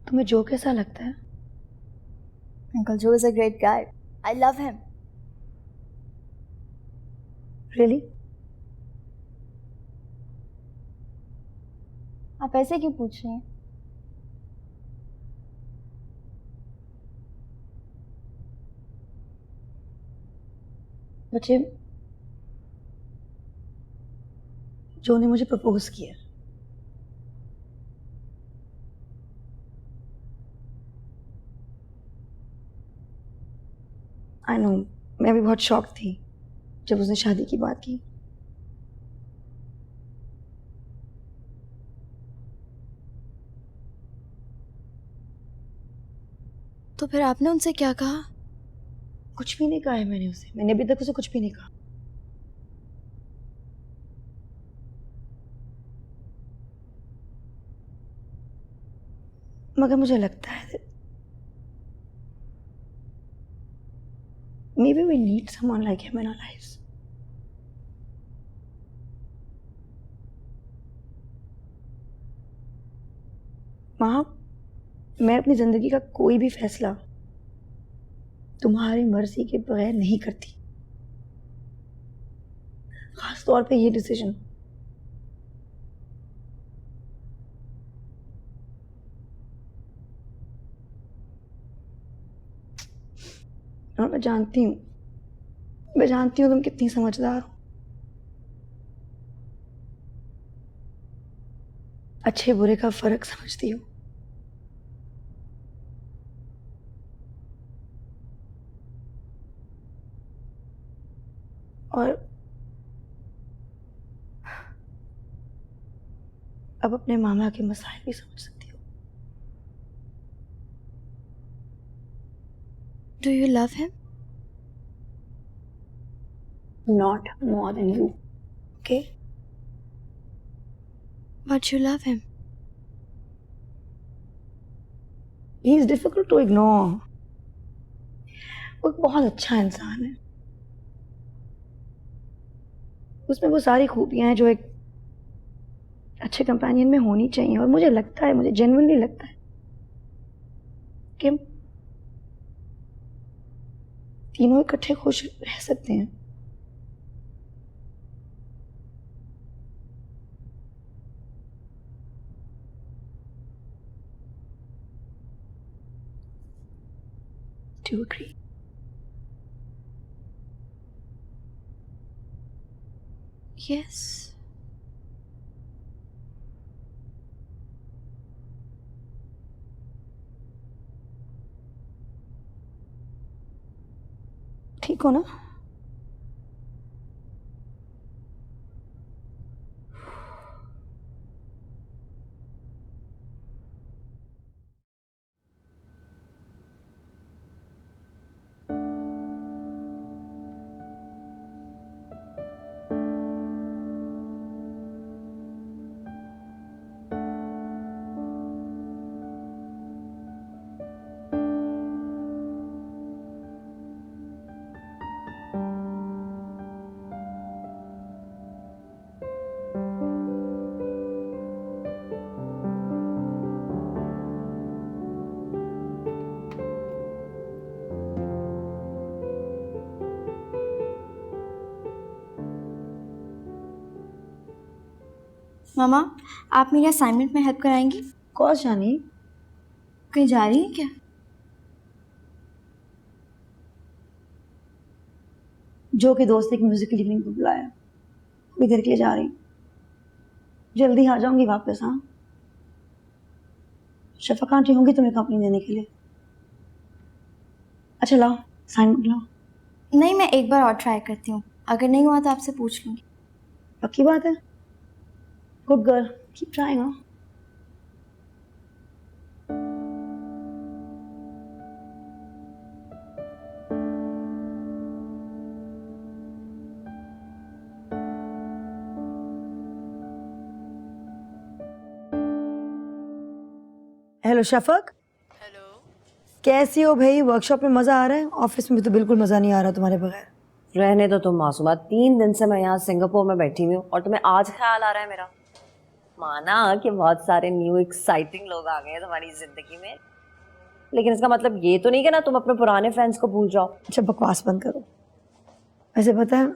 तुम्हें जो कैसा लगता है? Uncle Joe is a great guy. I love him. Really? आप ऐसे क्यों पूछ रही हैं? बच्चे, जो ने मुझे प्रपोज किया, आई नो, मैं भी बहुत शॉक थी जब उसने शादी की बात की। तो फिर आपने उनसे क्या कहा? कुछ भी नहीं कहा है मैंने उसे। मैंने अभी तक उसे कुछ भी नहीं कहा। मगर मुझे लगता है maybe we need someone like him in our lives. माँ, मैं अपनी जिंदगी का कोई भी फैसला तुम्हारी मर्जी के बगैर नहीं करती, खास तौर पे ये डिसीजन। और मैं जानती हूँ तुम कितनी समझदार हो, अच्छे बुरे का फर्क समझती हो। और अब अपने मामा के मसाइल भी समझ सकती हो। Do you love him? Not more than you, okay? But you love him. He is difficult to ignore. वो एक बहुत अच्छा इंसान है। उसमें वो सारी खूबियां हैं जो एक अच्छे कंपेनियन में होनी चाहिए। और मुझे लगता है, मुझे जेन्युइनली लगता है कि हम तीनों इकट्ठे खुश रह सकते हैं। Do you agree? Yes. ठीक हो ना? मामा, आप मेरी असाइनमेंट में हेल्प कराएंगी? कोर्स जानी, कहीं जा रही है क्या? जो के दोस्त एक म्यूजिकल इवनिंग को बुलाया, थोड़ी देर के लिए जा रही हूँ, जल्दी आ जाऊंगी वापस। हाँ, शफक आंटी होंगी तुम्हें कंपनी देने के लिए। अच्छा लाओ असाइनमेंट लाओ। नहीं, मैं एक बार और ट्राई करती हूँ, अगर नहीं हुआ तो आपसे पूछ लूँगी। पक्की बात है? Good girl, keep trying. हाँ, हेलो शफक। हेलो। कैसी हो भाई? वर्कशॉप में मजा आ रहा है? ऑफिस में भी तो बिल्कुल मजा नहीं आ रहा तुम्हारे बगैर। रहने दो तुम मासूमा, 3 दिन से मैं यहाँ सिंगापुर में बैठी हुई हूँ और तुम्हें आज ख्याल आ रहा है मेरा? माना कि बहुत सारे न्यू एक्साइटिंग लोग आ गए हैं तुम्हारी जिंदगी में, लेकिन इसका मतलब ये तो नहीं कि ना तुम अपने पुराने फ्रेंड्स को भूल जाओ। अच्छा बकवास बंद करो। वैसे पता है,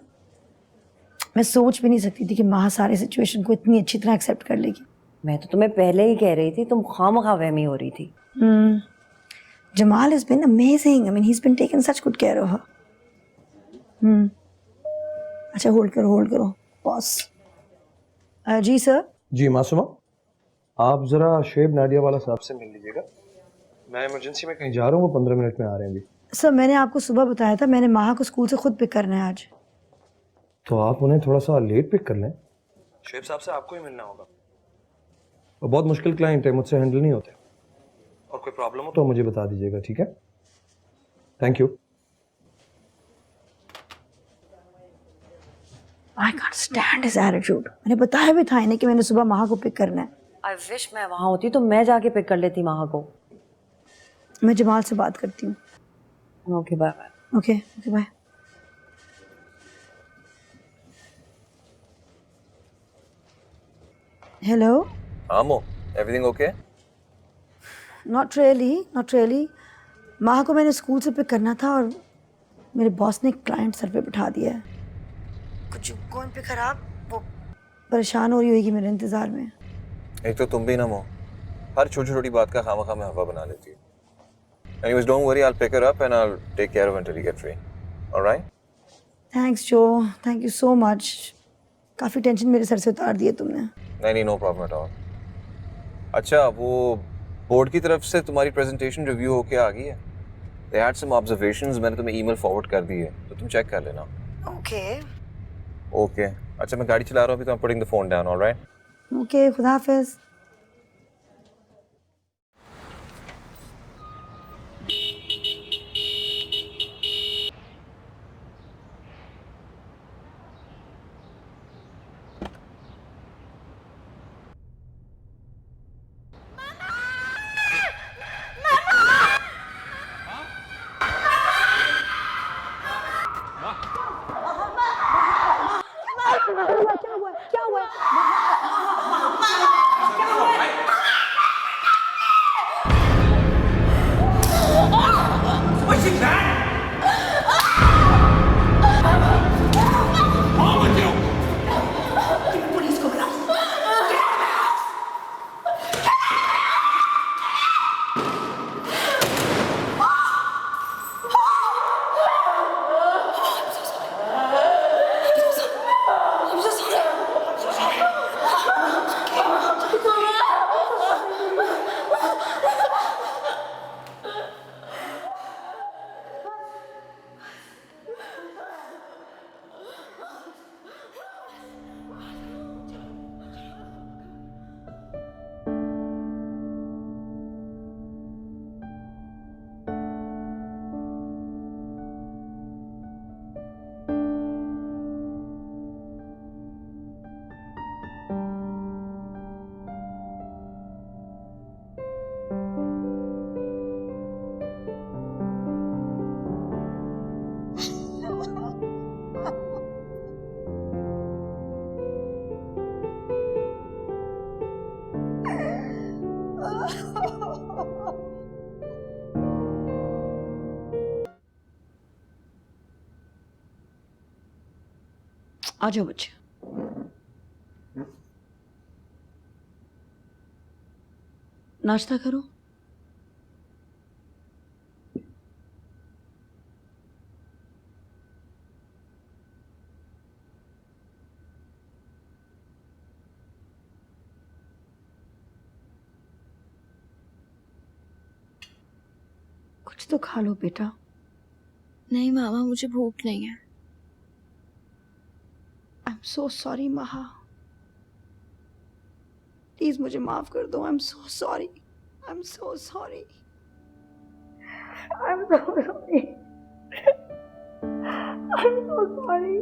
मैं सोच भी नहीं सकती थी कि माँ सारे सिचुएशन को इतनी अच्छी तरह एक्सेप्ट कर लेगी। मैं तो तुम्हें पहले ही कह रही थी, तुम खामखा वहमी हो रही थी। Jamal has been amazing. I mean, he's been taking such good care of her. अच्छा होल्ड करो बॉस। जी सर। जी मासूमा, आप ज़रा शुएब नाडिया वाला साहब से मिल लीजिएगा। मैं इमरजेंसी में कहीं जा रहा हूँ, वो 15 मिनट में आ रहे हैं अभी। सर मैंने आपको सुबह बताया था, मैंने माहा को स्कूल से खुद पिक करना है आज। तो आप उन्हें थोड़ा सा लेट पिक कर लें। शुएब साहब से आपको ही मिलना होगा, वो बहुत मुश्किल क्लाइंट है, मुझसे हैंडल नहीं होते। और कोई प्रॉब्लम हो तो मुझे बता दीजिएगा, ठीक है? Thank you. I can't stand his attitude. मैंने बताया भी था इन्हें कि मैंने सुबह माहा को पिक करना है। आई विश मैं वहां होती तो मैं जाके पिक कर लेती माहा को। मैं जमाल से बात करती हूँ। Okay bye bye. Okay bye. Hello. Amo, everything okay? Not really. Maha को मैंने स्कूल से पिक करना था और मेरे बॉस ने क्लाइंट सर पे बिठा दिया है। कुछ कौन पे खराब, वो परेशान हो रही होगी मेरे इंतजार में। एक तो तुम भी ना मो, हर छोटी छोटी बात का खामखा में हवा बना लेती हो। Anyways, don't worry, I'll pick her up and I'll take care of her until you get free. All right? Thanks जो, थैंक यू सो मच। काफ़ी टेंशन मेरे सर से उतार दिए तुमने। नहीं, नो प्रॉब्लम एट ऑल। अच्छा, वो बोर्ड की तरफ से तुम्हारी प्रेजेंटेशन रिव्यू होके आ गई है। They had some observations, मैंने तुम्हें ईमेल फॉरवर्ड कर दी है, तो तुम चेक कर लेना। ओके। अच्छा, मैं गाड़ी चला रहा हूँ अभी, तो I'm putting the phone down, all right? Okay, खुदा हाफिज। क्या हुआ? आ जाओ बच्चे। नाश्ता करो। कुछ तो खा लो बेटा। नहीं मामा, मुझे भूख नहीं है। आई एम सो सॉरी महा, प्लीज मुझे माफ कर दो। I am so sorry, I am so sorry, I am so sorry, I am so sorry.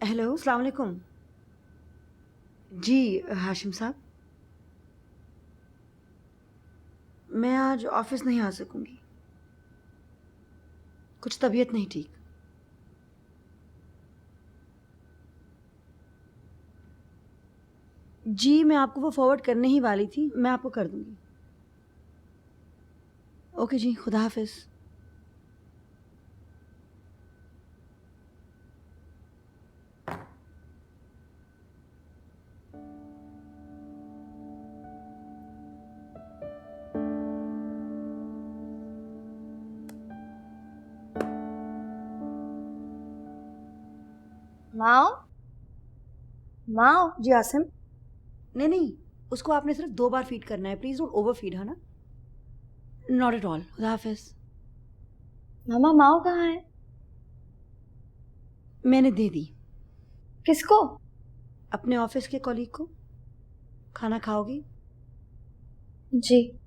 Hello, अस्सलाम वालेकुम। जी हाशिम साहब, मैं आज ऑफिस नहीं आ सकूंगी, कुछ तबीयत नहीं ठीक। जी मैं आपको वो फॉरवर्ड करने ही वाली थी, मैं आपको कर दूंगी। ओके जी, खुदा हाफिज। माओ, माओ। जी आसिम, नहीं नहीं, उसको आपने सिर्फ 2 बार फीड करना है, प्लीज डोंट ओवर फीड, है ना? Not at all. खुदा हाफिज। मामा, माओ कहाँ है? मैंने दे दी। किसको? अपने ऑफिस के कॉलीग को। खाना खाओगी? जी।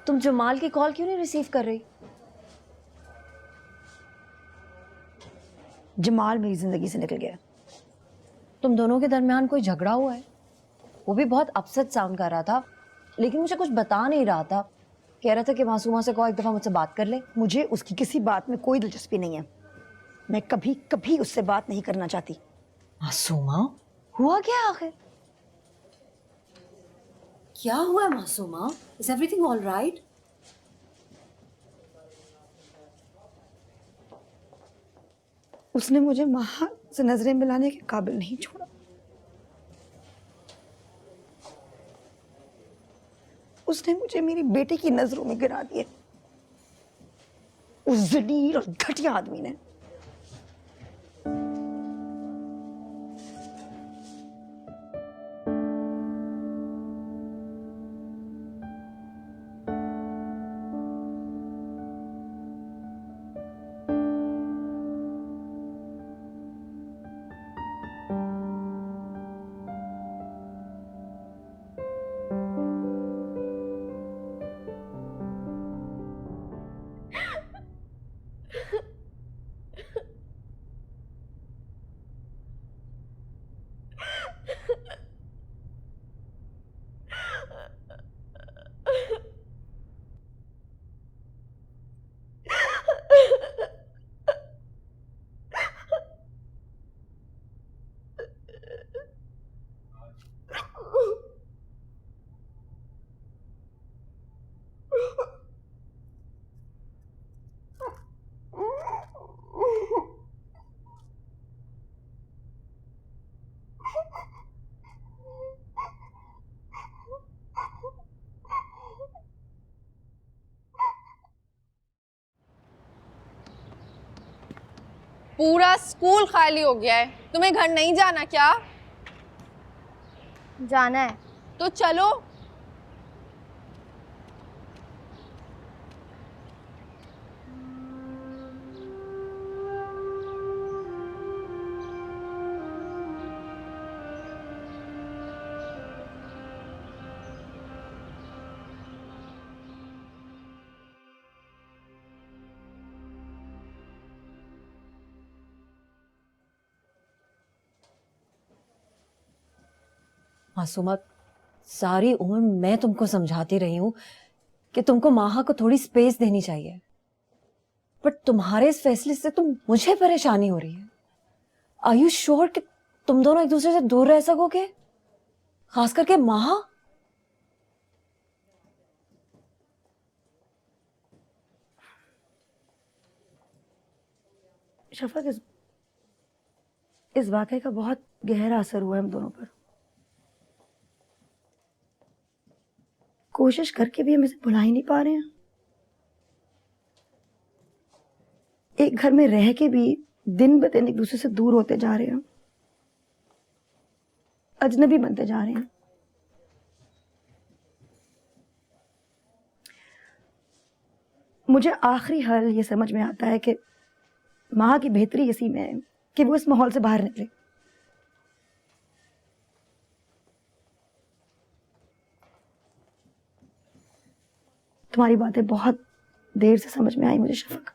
तुम जमाल की कॉल क्यों नहीं रिसीव कर रही? जमाल मेरी जिंदगी से निकल गया। तुम दोनों के दरमियान कोई झगड़ा हुआ है? वो भी बहुत अपसेट साउंड कर रहा था, लेकिन मुझे कुछ बता नहीं रहा था। कह रहा था कि मासूमा से कहो एक दफा मुझसे बात कर ले। मुझे उसकी किसी बात में कोई दिलचस्पी नहीं है, मैं कभी कभी उससे बात नहीं करना चाहती। मासूमा, हुआ क्या आखिर? क्या हुआ है Masuma? Is everything all right? उसने मुझे महा से नजरें मिलाने के काबिल नहीं छोड़ा। उसने मुझे मेरी बेटे की नजरों में गिरा दिया, उस जलील और घटिया आदमी ने। पूरा स्कूल खाली हो गया है, तुम्हें घर नहीं जाना क्या? जाना है। तो चलो। मासूमा, सारी उम्र मैं तुमको समझाती रही हूं कि तुमको माहा को थोड़ी स्पेस देनी चाहिए, बट तुम्हारे इस फैसले से तुम मुझे परेशानी हो रही है। आर यू श्योर कि तुम दोनों एक दूसरे से दूर रह सकोगे, खास करके माहा? शफक, इस वाकये का बहुत गहरा असर हुआ है हम दोनों पर। कोशिश करके भी हम इसे भुला ही नहीं पा रहे हैं। एक घर में रह के भी दिन ब दिन एक दूसरे से दूर होते जा रहे हैं, अजनबी बनते जा रहे हैं। मुझे आखिरी हल ये समझ में आता है कि माँ की बेहतरी इसी में है कि वो इस माहौल से बाहर निकले। तुम्हारी बातें बहुत देर से समझ में आई मुझे शफक,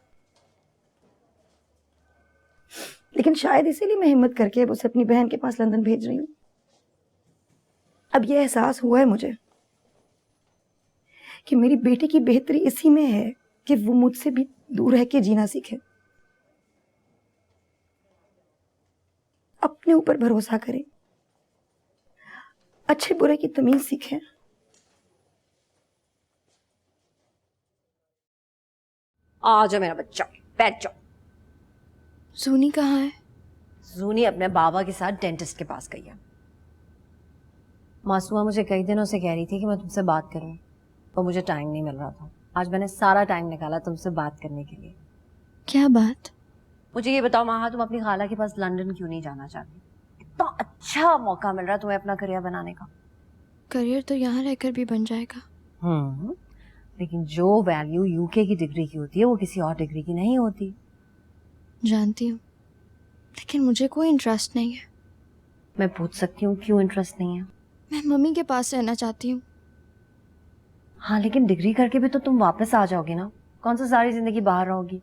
लेकिन शायद इसीलिए मैं हिम्मत करके उसे अपनी बहन के पास लंदन भेज रही हूं। अब यह एहसास हुआ है मुझे कि मेरी बेटी की बेहतरी इसी में है कि वो मुझसे भी दूर रह के जीना सीखे, अपने ऊपर भरोसा करे, अच्छे बुरे की तमीज सीखे। आ जाओ मेरा बच्चा, बैठ जाओ। जूनी कहाँ है? जूनी अपने बाबा के साथ डेंटिस्ट के पास गई है। मासूमा मुझे कई दिनों से कह रही थी कि मैं तुमसे बात करूं, और मुझे टाइम नहीं मिल रहा था। आज मैंने सारा टाइम निकाला तुमसे बात करने के लिए। क्या बात? मुझे ये बताओ माहा, तुम अपनी खाला के पास लंदन क्यों नहीं जाना चाहती? इतना अच्छा मौका मिल रहा है तुम्हें अपना करियर बनाने का। करियर तो यहाँ रहकर भी बन जाएगा। लेकिन जो वैल्यू यूके की डिग्री की होती है वो किसी और डिग्री की नहीं होती। जानती हूँ, लेकिन मुझे कोई इंटरेस्ट नहीं है। मैं पूछ सकती हूँ क्यों इंटरेस्ट नहीं है? मैं मम्मी के पास रहना चाहती हूँ। हाँ, लेकिन डिग्री करके भी तो तुम वापस आ जाओगी ना, कौन सा सारी जिंदगी बाहर रहोगी?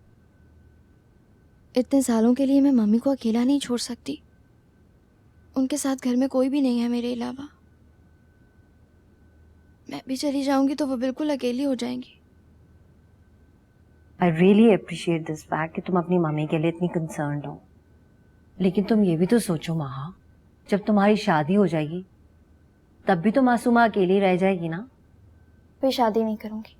इतने सालों के लिए मैं मम्मी को अकेला नहीं छोड़ सकती। उनके साथ घर में कोई भी नहीं है मेरे अलावा। मैं भी चली जाऊंगी तो वो बिल्कुल अकेली हो जाएंगी। I really appreciate this fact कि तुम अपनी मम्मी के लिए इतनी कंसर्न्ड हो, लेकिन तुम ये भी तो सोचो माहा, जब तुम्हारी शादी हो जाएगी तब भी तो मासूमा अकेली रह जाएगी ना। मैं शादी नहीं करूंगी।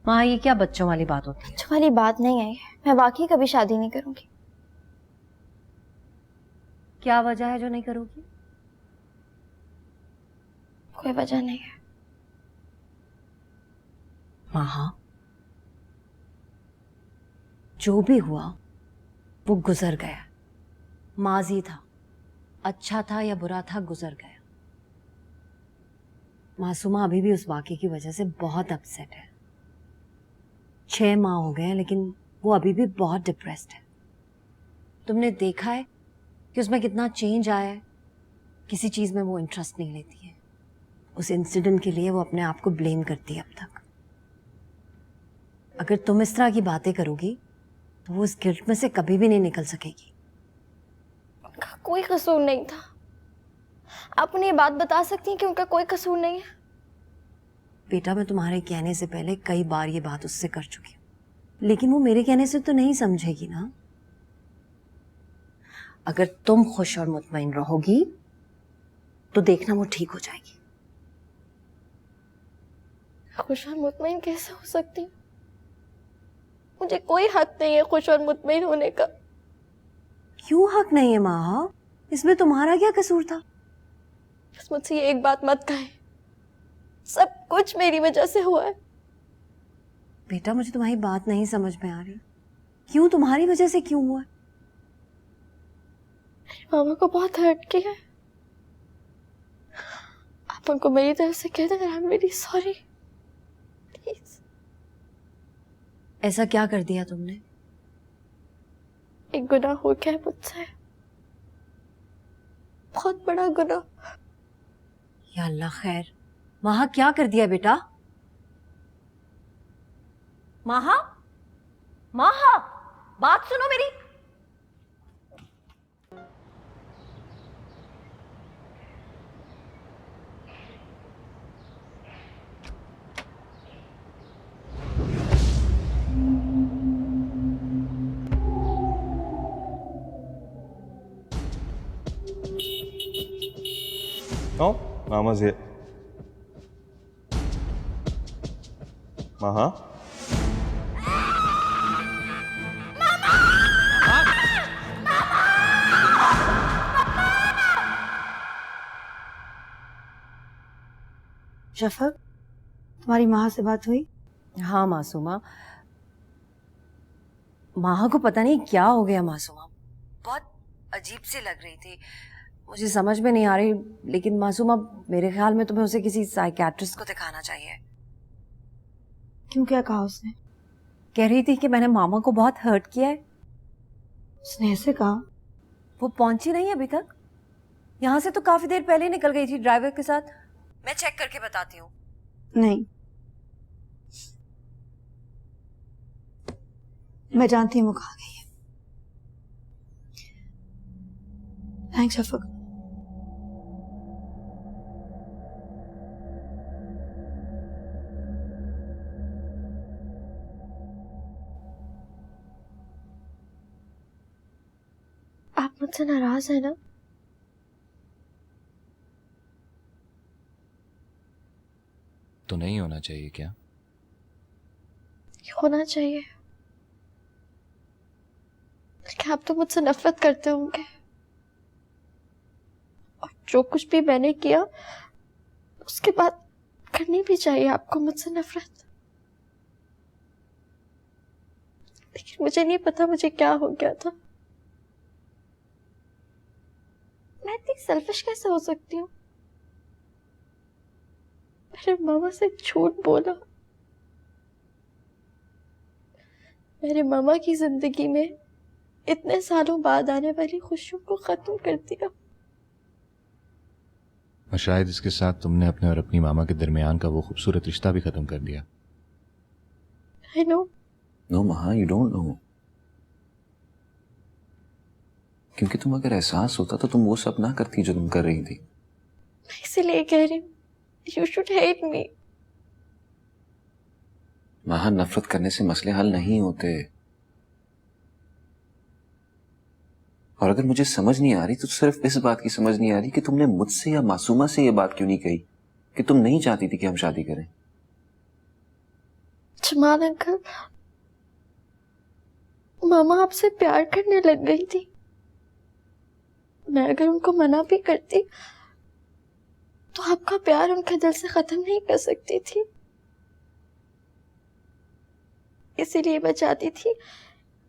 माँ, ये क्या बच्चों वाली बात होती है? बच्चों वाली बात नहीं है, मैं वाकई कभी शादी नहीं करूंगी। क्या वजह है जो नहीं करोगी? कोई वजह नहीं है। माहा, जो भी हुआ वो गुजर गया, माजी था, अच्छा था या बुरा था, गुजर गया। मासूमा अभी भी उस वाक़े की वजह से बहुत अपसेट है। 6 माह हो गए हैं लेकिन वो अभी भी बहुत डिप्रेस्ड है। तुमने देखा है कि उसमें कितना चेंज आया है? किसी चीज़ में वो इंटरेस्ट नहीं लेती है। उस इंसिडेंट के लिए वो अपने आप को ब्लेम करती है अब तक। अगर तुम इस तरह की बातें करोगी तो वो उस गिल्ट में से कभी भी नहीं निकल सकेगी। उनका कोई कसूर नहीं था। आप उन्हें ये बात बता सकती हैं कि उनका कोई कसूर नहीं है? बेटा, मैं तुम्हारे कहने से पहले कई बार ये बात उससे कर चुकी हूँ, लेकिन वो मेरे कहने से तो नहीं समझेगी ना। अगर तुम खुश और मुतमईन रहोगी तो देखना वो ठीक हो जाएगी। खुश और मुतमईन कैसे हो सकती हूँ? मुझे कोई हक नहीं है खुश और मुतमईन होने का। क्यों हक नहीं है माँ? इसमें तुम्हारा क्या कसूर था? बस मुझसे ये एक बात मत कहें, सब कुछ मेरी वजह से हुआ है। बेटा, मुझे तुम्हारी बात नहीं समझ में आ रही। क्यों? तुम्हारी वजह से क्यों हुआ? मेरी मामा को बहुत हर्ट किया है। आप उनको मेरी तरफ से कह देना, I am very sorry please. ऐसा क्या कर दिया तुमने? एक गुनाह हो गया है मुझसे, बहुत बड़ा गुनाह। या अल्लाह खैर। माहा क्या कर दिया बेटा? माहा, माहा, बात सुनो मेरी। Oh, Mama's here. Maha? Shafaq, तुम्हारी माँ से बात हुई? हाँ मासूमा, माहा को पता नहीं क्या हो गया। मासूमा बहुत अजीब सी लग रही थी, मुझे समझ में नहीं आ रही। लेकिन मासूमा, मेरे ख्याल में तुम्हें उसे किसी साइकियाट्रिस्ट को दिखाना चाहिए। क्यों, क्या कहा उसने? कह रही थी कि मैंने मामा को बहुत हर्ट किया है। उसने ऐसे कहा? वो पहुंची नहीं अभी तक। यहाँ से तो काफी देर पहले निकल गई थी ड्राइवर के साथ। मैं चेक करके बताती हूँ। नहीं, मैं जानती हूँ वो कहाँ गई है। थैंक्स शफक। आप मुझसे नाराज है ना? तो नहीं होना चाहिए क्या? होना चाहिए, लेकिन आप तो मुझसे नफरत करते होंगे, और जो कुछ भी मैंने किया उसके बाद करनी भी चाहिए आपको मुझसे नफरत। लेकिन मुझे नहीं पता मुझे क्या हो गया था। मैं इतनी सेल्फिश कैसे हो सकती हूँ? मेरे मामा से झूठ बोला, मेरे मामा की जिंदगी में इतने सालों बाद आने वाली खुशियों को खत्म कर दिया। और शायद इसके साथ तुमने अपने और अपनी मामा के दरमियान का वो खूबसूरत रिश्ता भी खत्म कर दिया। I know। No, Maha, you don't know. क्योंकि तुम अगर एहसास होता तो तुम वो सब ना करती जो तुम कर रही थी। मैं इसीलिए कह रही हूँ, you should hate me। माहा, नफरत करने से मसले हल नहीं होते। और अगर मुझे समझ नहीं आ रही तो सिर्फ इस बात की समझ नहीं आ रही कि तुमने मुझसे या मासूमा से ये बात क्यों नहीं कही कि तुम नहीं चाहती थी कि हम शादी करें। जमाल अंकल, मामा आपसे प्यार करने लग गई थी। मैं अगर उनको मना भी करती तो आपका प्यार उनके दिल से खत्म नहीं कर सकती थी। इसीलिए मैं चाहती थी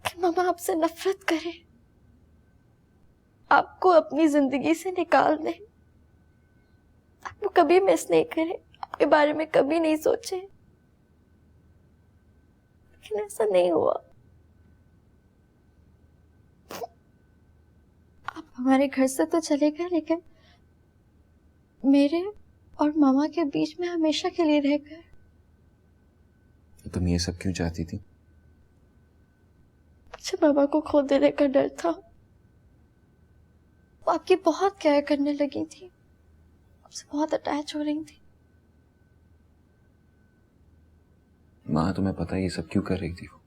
कि मामा आपसे नफरत करें, आपको अपनी जिंदगी से निकाल दें, आपको कभी मिस नहीं करें, आपके बारे में कभी नहीं सोचे। लेकिन ऐसा नहीं हुआ। आप हमारे घर से तो चले गए, लेकिन मेरे और मामा के बीच में हमेशा के लिए रह गए। तुम ये सब क्यों चाहती थी? मुझे मामा को खो देने का डर था। वो आपकी बहुत केयर करने लगी थी, आपसे बहुत अटैच हो रही थी। माँ, तुम्हें पता है ये सब क्यों कर रही थी वो?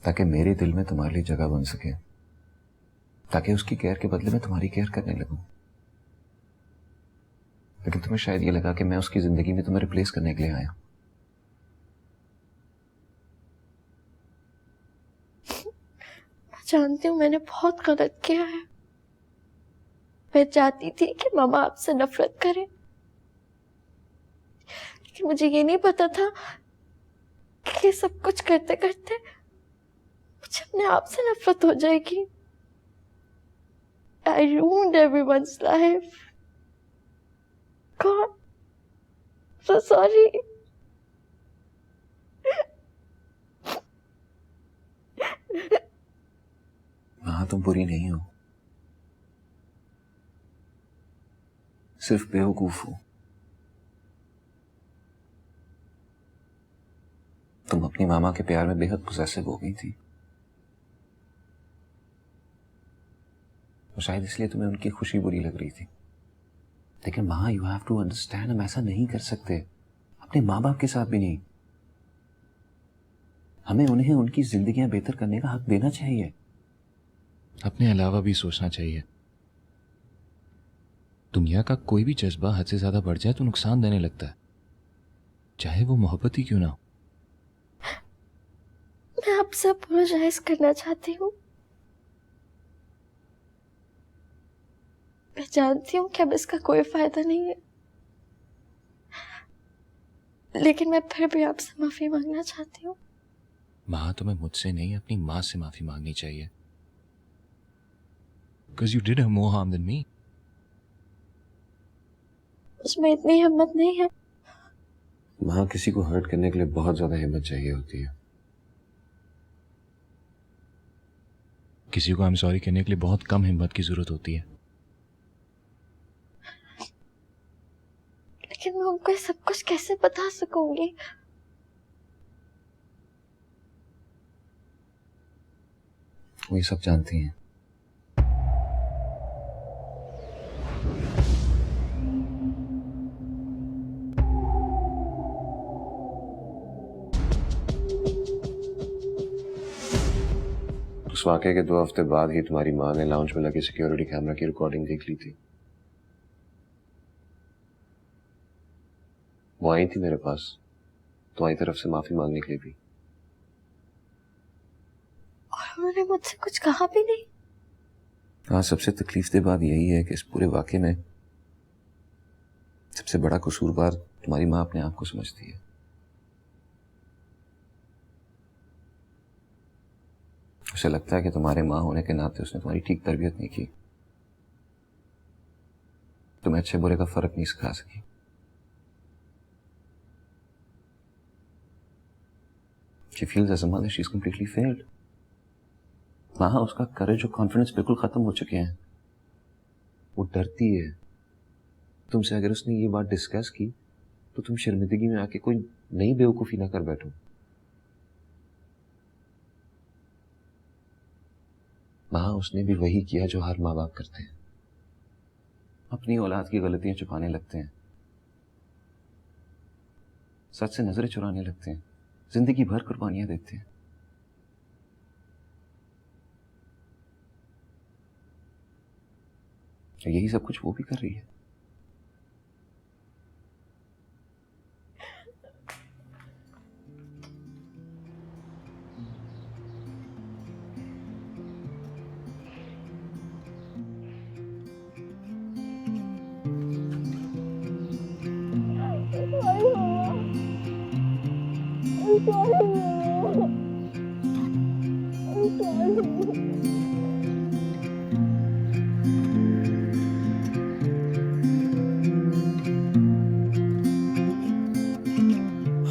ताकि मेरे दिल में तुम्हारे लिए जगह बन सके, ताकि उसकी केयर के बदले में तुम्हारी केयर करने लगूं। लेकिन तुम्हें शायद ये लगा कि मैं उसकी जिंदगी में तुम्हें रिप्लेस करने के लिए आया। मैं जानती हूँ मैंने बहुत गलत किया है। मैं चाहती थी कि मामा आपसे नफरत करे, लेकिन मुझे ये नहीं पता था कि ये सब कुछ करते करते मुझे अपने आप से नफरत हो जाएगी। I ruined everyone's life. God, so sorry. हाँ, तुम बुरी नहीं हो, सिर्फ बेवकूफ हो। तुम अपनी मामा के प्यार में बेहद पोसेसिव हो गई थी, और शायद इसलिए तुम्हें उनकी खुशी बुरी लग रही थी। लेकिन माँ, यू हैव टू अंडरस्टैंड, हम ऐसा नहीं कर सकते, अपने माँ बाप के साथ भी नहीं। हमें उन्हें उनकी जिंदगियां बेहतर करने का हक देना चाहिए। अपने अलावा भी सोचना चाहिए। दुनिया का कोई भी जज्बा हद से ज्यादा बढ़ जाए तो नुकसान देने लगता है, चाहे वो मोहब्बत ही क्यों ना हो। मैं आपसे अपोलोजाइज करना चाहती हूँ। मैं जानती हूँ कि अब इसका कोई फायदा नहीं है, लेकिन मैं फिर भी आपसे माफी मांगना चाहती हूँ। माँ, तुम्हें मुझसे नहीं अपनी माँ से माफी मांगनी चाहिए, because you did her more harm than me. उसमें इतनी हिम्मत नहीं है। माँ, किसी को हर्ट करने के लिए बहुत ज्यादा हिम्मत चाहिए होती है। किसी को आई एम सॉरी कहने के लिए बहुत कम हिम्मत की जरूरत होती है। लेकिन मैं उनको ये सब कुछ कैसे बता सकूंगी? वो ये सब जानती हैं। उस वाकये के 2 हफ्ते बाद ही तुम्हारी माँ ने लाउंज में लगे सिक्योरिटी कैमरा की रिकॉर्डिंग देख ली थी। वो आई थी मेरे पास तुम्हारी तरफ से माफी मांगने के लिए भी। और उन्होंने मुझसे कुछ कहा भी नहीं। हाँ, सबसे तकलीफदेह बात यही है कि इस पूरे वाकये में सबसे बड़ा कसूरवार तुम्हारी माँ अपने आप को समझती है। उसे लगता है कि तुम्हारे माँ होने के नाते उसने तुम्हारी ठीक तरबियत नहीं की, तुम्हें अच्छे बुरे का फर्क नहीं सिखा सकी। She feels as a mother she's completely failed. माँ, उसका करेज और कॉन्फिडेंस बिल्कुल खत्म हो चुके हैं। वो डरती है तुमसे। अगर उसने ये बात डिस्कस की तो तुम शर्मिंदगी में आके कोई नई बेवकूफी ना कर बैठो। माँ, उसने भी वही किया जो हर माँ बाप करते हैं, अपनी औलाद की गलतियां छुपाने लगते हैं, सच से नजरें चुराने लगते हैं, जिंदगी भर कुर्बानियां देते हैं। यही सब कुछ वो भी कर रही है।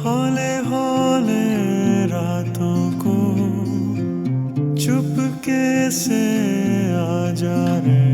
हौले हौले रातों को चुपके से आ जा रे।